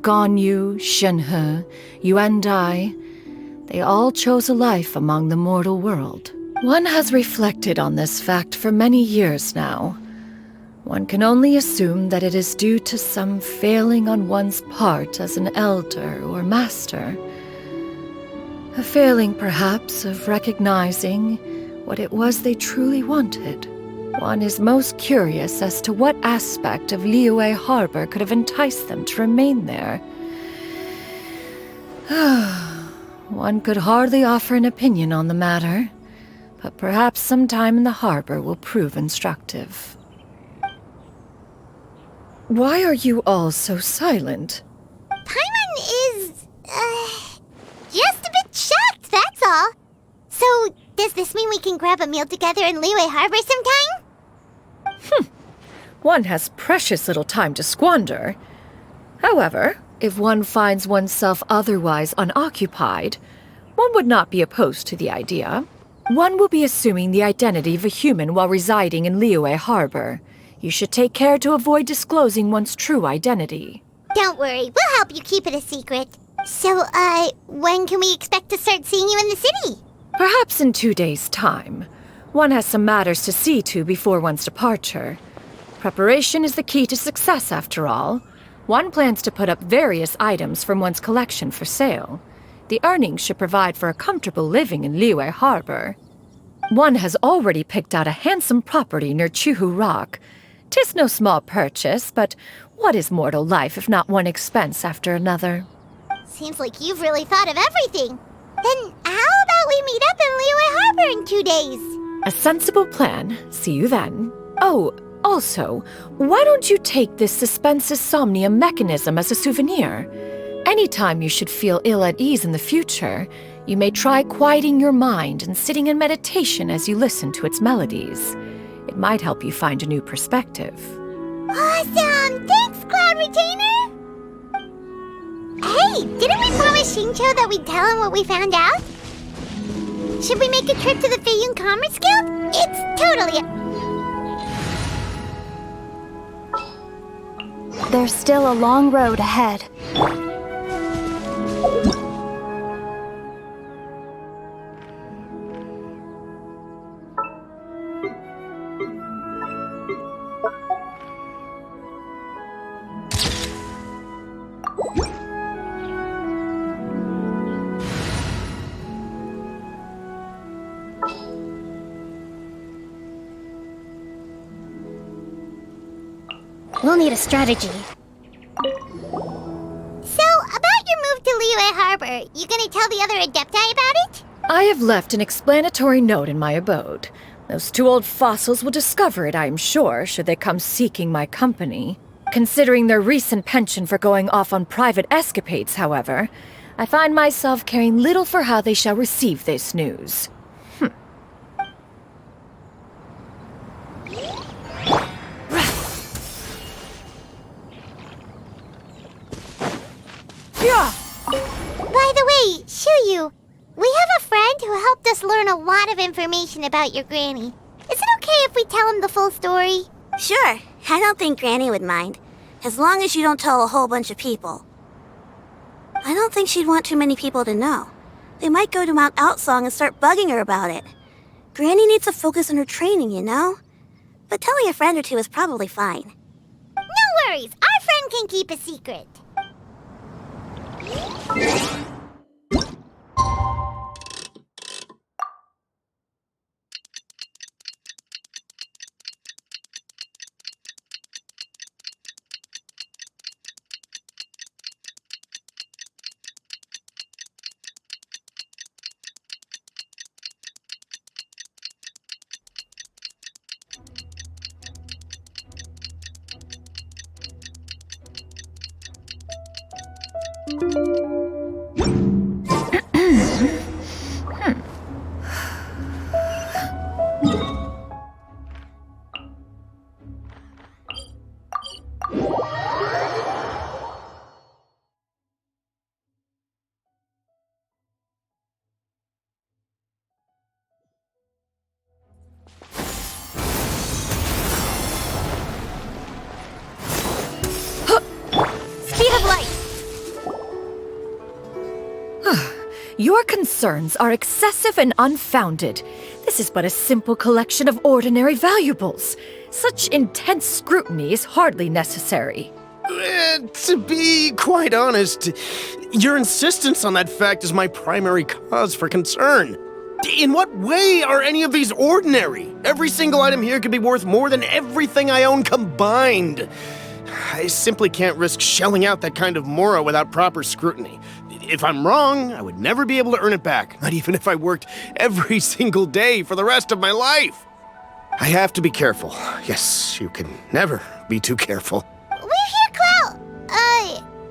Ganyu, Shenhe, Yuendai, they all chose a life among the mortal world. One has reflected on this fact for many years now. One can only assume that it is due to some failing on one's part as an elder or master. A failing, perhaps, of recognizing what it was they truly wanted. One is most curious as to what aspect of Liyue Harbor could have enticed them to remain there. One could hardly offer an opinion on the matter, but perhaps some time in the harbor will prove instructive. Why are you all so silent? Paimon is, just a bit shocked, that's all. So, does this mean we can grab a meal together in Liyue Harbor sometime? One has precious little time to squander. However, if one finds oneself otherwise unoccupied, one would not be opposed to the idea. One will be assuming the identity of a human while residing in Liyue Harbor. You should take care to avoid disclosing one's true identity. Don't worry, we'll help you keep it a secret. So, when can we expect to start seeing you in the city? Perhaps in 2 days' time. One has some matters to see to before one's departure. Preparation is the key to success, after all. One plans to put up various items from one's collection for sale. The earnings should provide for a comfortable living in Liyue Harbor. One has already picked out a handsome property near Chuhu Rock. 'Tis no small purchase, but what is mortal life if not one expense after another? Seems like you've really thought of everything. Then how about we meet up in Liyue Harbor in 2 days? A sensible plan. See you then. Oh, also, why don't you take this suspense insomnia mechanism as a souvenir? Anytime you should feel ill at ease in the future, you may try quieting your mind and sitting in meditation as you listen to its melodies. It might help you find a new perspective. Awesome! Thanks, Cloud Retainer! Hey, didn't we promise Xingqiu that we'd tell him what we found out? Should we make a trip to the Feiyun Commerce Guild? It's totally... There's still a long road ahead. We'll need a strategy. So, about your move to Liyue Harbor, you gonna tell the other Adepti about it? I have left an explanatory note in my abode. Those 2 old fossils will discover it, I am sure, should they come seeking my company. Considering their recent penchant for going off on private escapades, however, I find myself caring little for how they shall receive this news. By the way, Xianyun, we have a friend who helped us learn a lot of information about your granny. Is it okay if we tell him the full story? Sure, I don't think Granny would mind, as long as you don't tell a whole bunch of people. I don't think she'd want too many people to know. They might go to Mount Outsong and start bugging her about it. Granny needs to focus on her training, you know? But telling a friend or two is probably fine. No worries, our friend can keep a secret. Speed of light! Your concerns are excessive and unfounded. This is but a simple collection of ordinary valuables. Such intense scrutiny is hardly necessary. To be quite honest, your insistence on that fact is my primary cause for concern. In what way are any of these ordinary? Every single item here could be worth more than everything I own combined. I simply can't risk shelling out that kind of mora without proper scrutiny. If I'm wrong, I would never be able to earn it back, not even if I worked every single day for the rest of my life. I have to be careful. Yes, you can never be too careful. We're here, Cloud.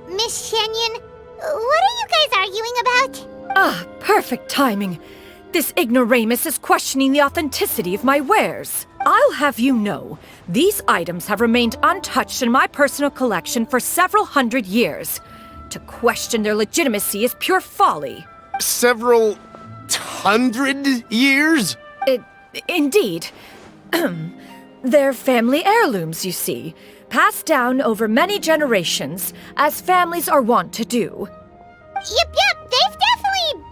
Miss Xianyun, what are you guys arguing about? Ah, perfect timing. This ignoramus is questioning the authenticity of my wares. I'll have you know, these items have remained untouched in my personal collection for several hundred years. To question their legitimacy is pure folly. Several hundred years? Indeed. They're family heirlooms, you see, passed down over many generations, as families are wont to do. Yep, they've definitely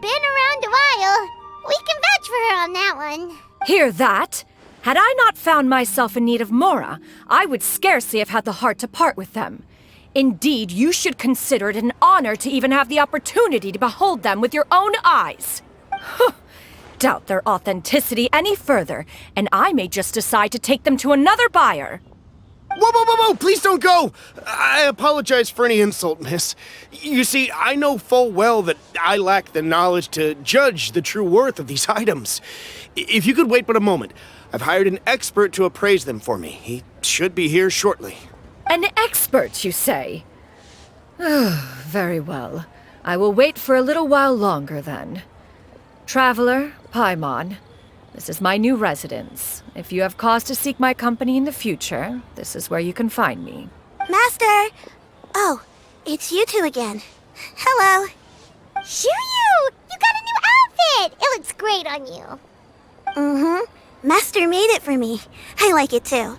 been around a while. We can vouch for her on that one. Hear that? Had I not found myself in need of Mora, I would scarcely have had the heart to part with them. Indeed, you should consider it an honor to even have the opportunity to behold them with your own eyes. Doubt their authenticity any further, and I may just decide to take them to another buyer. Whoa! Please don't go! I apologize for any insult, miss. You see, I know full well that I lack the knowledge to judge the true worth of these items. If you could wait but a moment, I've hired an expert to appraise them for me. He should be here shortly. An expert, you say? Very well. I will wait for a little while longer, then. Traveler, Paimon, this is my new residence. If you have cause to seek my company in the future, this is where you can find me. Master! Oh, it's you two again. Hello. Xianyun! You got a new outfit! It looks great on you. Mm-hmm. Master made it for me. I like it too.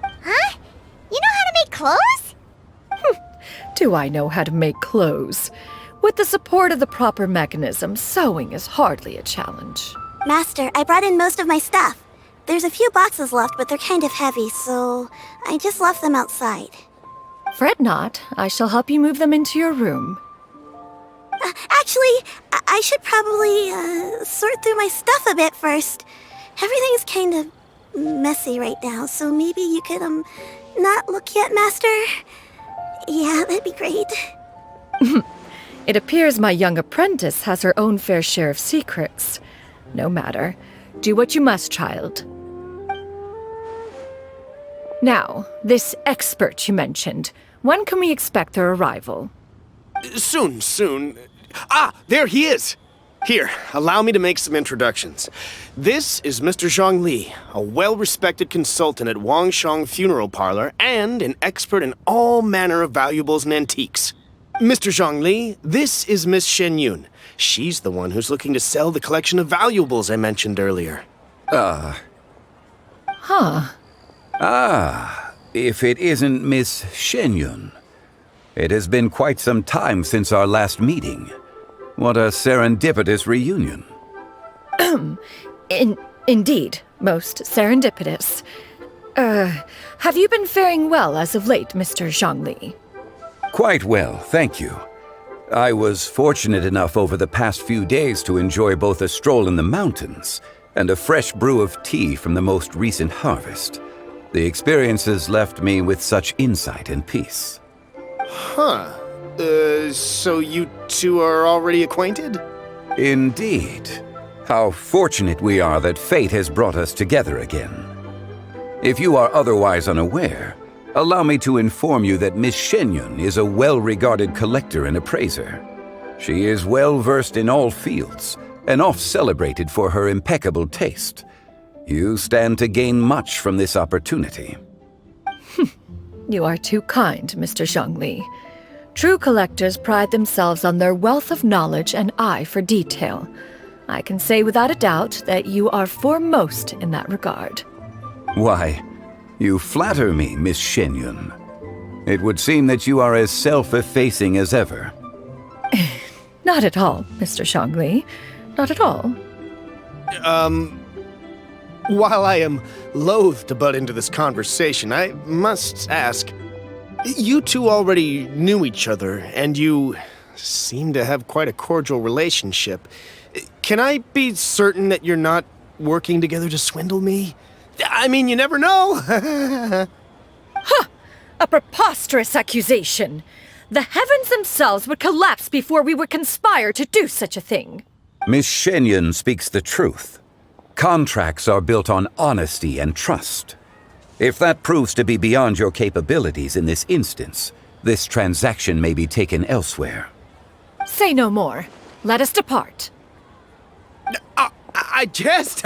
Huh? You know how to make clothes? Do I know how to make clothes? With the support of the proper mechanism, sewing is hardly a challenge. Master, I brought in most of my stuff. There's a few boxes left, but they're kind of heavy, so I just left them outside. Fret not. I shall help you move them into your room. Actually, I should probably sort through my stuff a bit first. Everything's kind of messy right now, so maybe you could, not look yet, Master? Yeah, that'd be great. It appears my young apprentice has her own fair share of secrets. No matter. Do what you must, child. Now, this expert you mentioned, when can we expect their arrival? Soon. Ah, there he is! Here, allow me to make some introductions. This is Mr. Zhongli, a well-respected consultant at Wangshang Funeral Parlor and an expert in all manner of valuables and antiques. Mr. Zhongli, this is Miss Xianyun. She's the one who's looking to sell the collection of valuables I mentioned earlier. If it isn't Miss Xianyun. It has been quite some time since our last meeting. What a serendipitous reunion. Indeed, most serendipitous. Have you been faring well as of late, Mr. Zhongli? Quite well, thank you. I was fortunate enough over the past few days to enjoy both a stroll in the mountains and a fresh brew of tea from the most recent harvest. The experiences left me with such insight and peace. Huh. So you two are already acquainted? Indeed. How fortunate we are that fate has brought us together again. If you are otherwise unaware, allow me to inform you that Miss Xianyun is a well-regarded collector and appraiser. She is well-versed in all fields, and oft-celebrated for her impeccable taste. You stand to gain much from this opportunity. You are too kind, Mr. Zhongli. True collectors pride themselves on their wealth of knowledge and eye for detail. I can say without a doubt that you are foremost in that regard. Why, you flatter me, Miss Xianyun. It would seem that you are as self-effacing as ever. Not at all, Mr. Zhongli. Not at all. While I am loath to butt into this conversation, I must ask, you two already knew each other, and you seem to have quite a cordial relationship. Can I be certain that you're not working together to swindle me? I mean, you never know. Ha! A preposterous accusation. The heavens themselves would collapse before we would conspire to do such a thing. Miss Xianyun speaks the truth. Contracts are built on honesty and trust. If that proves to be beyond your capabilities in this instance, this transaction may be taken elsewhere. Say no more. Let us depart. I jest.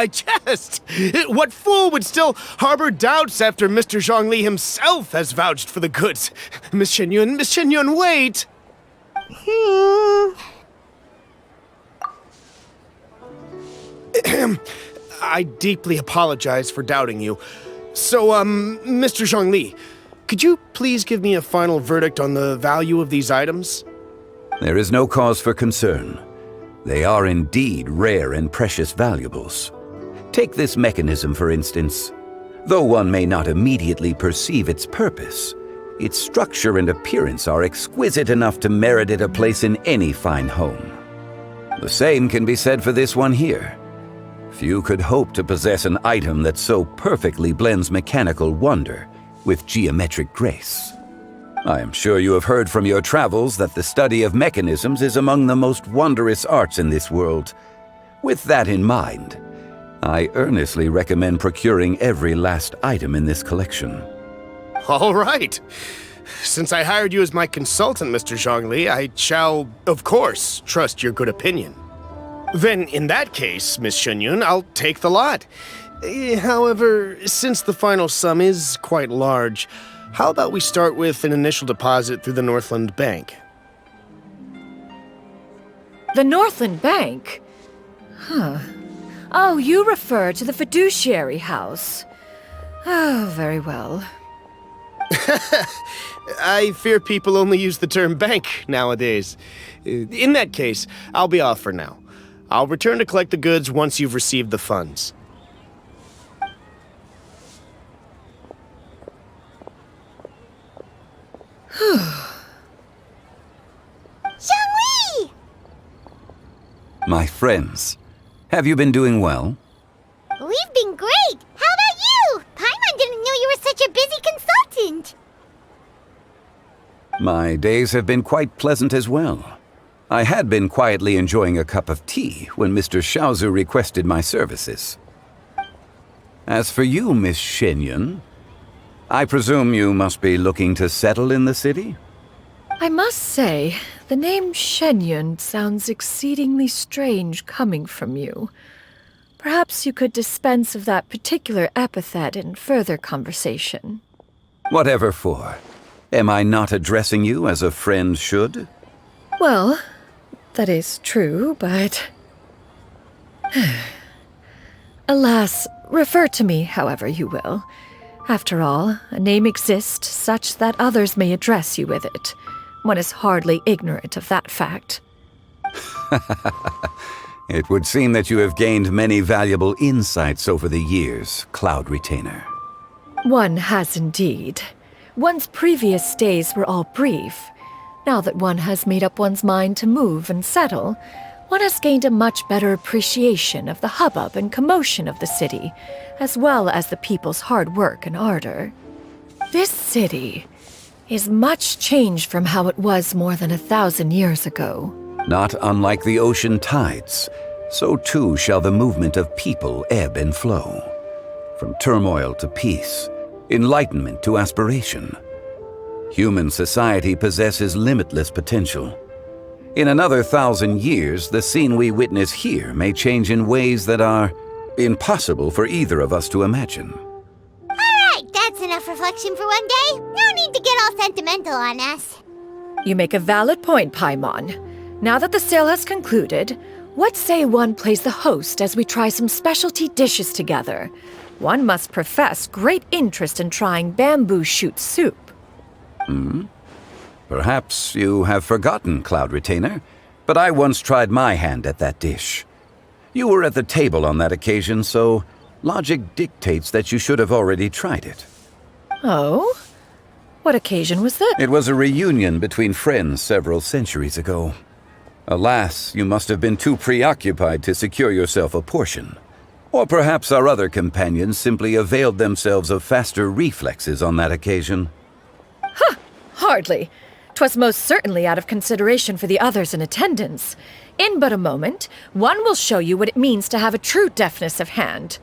What fool would still harbor doubts after Mr. Zhongli himself has vouched for the goods? Miss Xianyun, wait! I deeply apologize for doubting you. So, Mr. Zhongli, could you please give me a final verdict on the value of these items? There is no cause for concern. They are indeed rare and precious valuables. Take this mechanism, for instance. Though one may not immediately perceive its purpose, its structure and appearance are exquisite enough to merit it a place in any fine home. The same can be said for this one here. Few could hope to possess an item that so perfectly blends mechanical wonder with geometric grace. I am sure you have heard from your travels that the study of mechanisms is among the most wondrous arts in this world. With that in mind, I earnestly recommend procuring every last item in this collection. All right. Since I hired you as my consultant, Mr. Zhongli, I shall, of course, trust your good opinion. Then, in that case, Miss Xianyun, I'll take the lot. However, since the final sum is quite large, how about we start with an initial deposit through the Northland Bank? The Northland Bank? Huh. Oh, you refer to the fiduciary house. Oh, very well. I fear people only use the term bank nowadays. In that case, I'll be off for now. I'll return to collect the goods once you've received the funds. Xiangli! My friends, have you been doing well? We've been great! How about you? Paimon didn't know you were such a busy consultant! My days have been quite pleasant as well. I had been quietly enjoying a cup of tea when Mr. Xiaozu requested my services. As for you, Miss Xianyun, I presume you must be looking to settle in the city? I must say, the name Xianyun sounds exceedingly strange coming from you. Perhaps you could dispense of that particular epithet in further conversation. Whatever for. Am I not addressing you as a friend should? Well, that is true, but... Alas, refer to me however you will. After all, a name exists such that others may address you with it. One is hardly ignorant of that fact. It would seem that you have gained many valuable insights over the years, Cloud Retainer. One has indeed. One's previous days were all brief. Now that one has made up one's mind to move and settle, one has gained a much better appreciation of the hubbub and commotion of the city, as well as the people's hard work and ardor. This city is much changed from how it was more than 1,000 years ago. Not unlike the ocean tides, so too shall the movement of people ebb and flow. From turmoil to peace, enlightenment to aspiration. Human society possesses limitless potential. In another 1,000 years, the scene we witness here may change in ways that are impossible for either of us to imagine. Alright, that's enough reflection for one day. No need to get all sentimental on us. You make a valid point, Paimon. Now that the sale has concluded, what say one plays the host as we try some specialty dishes together? One must profess great interest in trying bamboo shoot soup. Perhaps you have forgotten, Cloud Retainer, but I once tried my hand at that dish. You were at the table on that occasion, so logic dictates that you should have already tried it. Oh? What occasion was that? It was a reunion between friends several centuries ago. Alas, you must have been too preoccupied to secure yourself a portion. Or perhaps our other companions simply availed themselves of faster reflexes on that occasion. Huh! Hardly. 'Twas most certainly out of consideration for the others in attendance. In but a moment, one will show you what it means to have a true deftness of hand.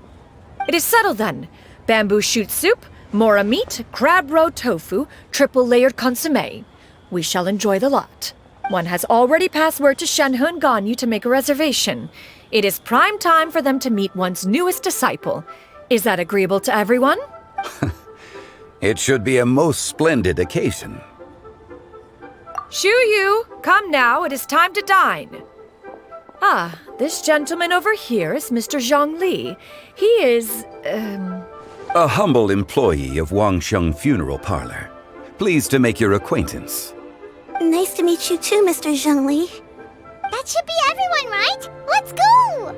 It is settled then. Bamboo shoot soup, mora meat, crab roe tofu, triple-layered consommé. We shall enjoy the lot. One has already passed word to Shenhe and Ganyu to make a reservation. It is prime time for them to meet one's newest disciple. Is that agreeable to everyone? It should be a most splendid occasion. Shu Yu, come now, it is time to dine. Ah, this gentleman over here is Mr. Zhongli. He is, A humble employee of Wangsheng Funeral Parlor. Pleased to make your acquaintance. Nice to meet you too, Mr. Zhongli. That should be everyone, right? Let's go!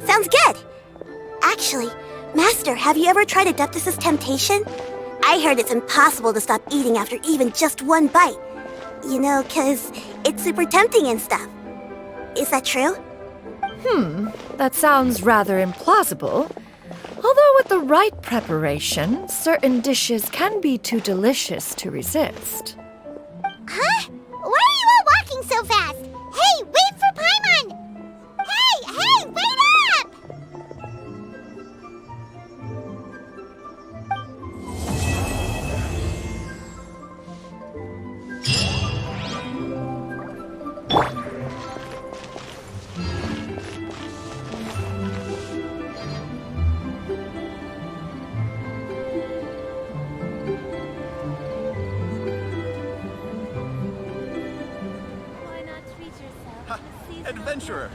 Sounds good. Actually, Master, have you ever tried Adeptus' temptation? I heard it's impossible to stop eating after even just one bite. You know, 'cause it's super tempting and stuff. Is that true? That sounds rather implausible. Although with the right preparation, certain dishes can be too delicious to resist. Huh? Why are you all walking so fast? Hey, wait for Paimon! Hey, wait up! Adventurer,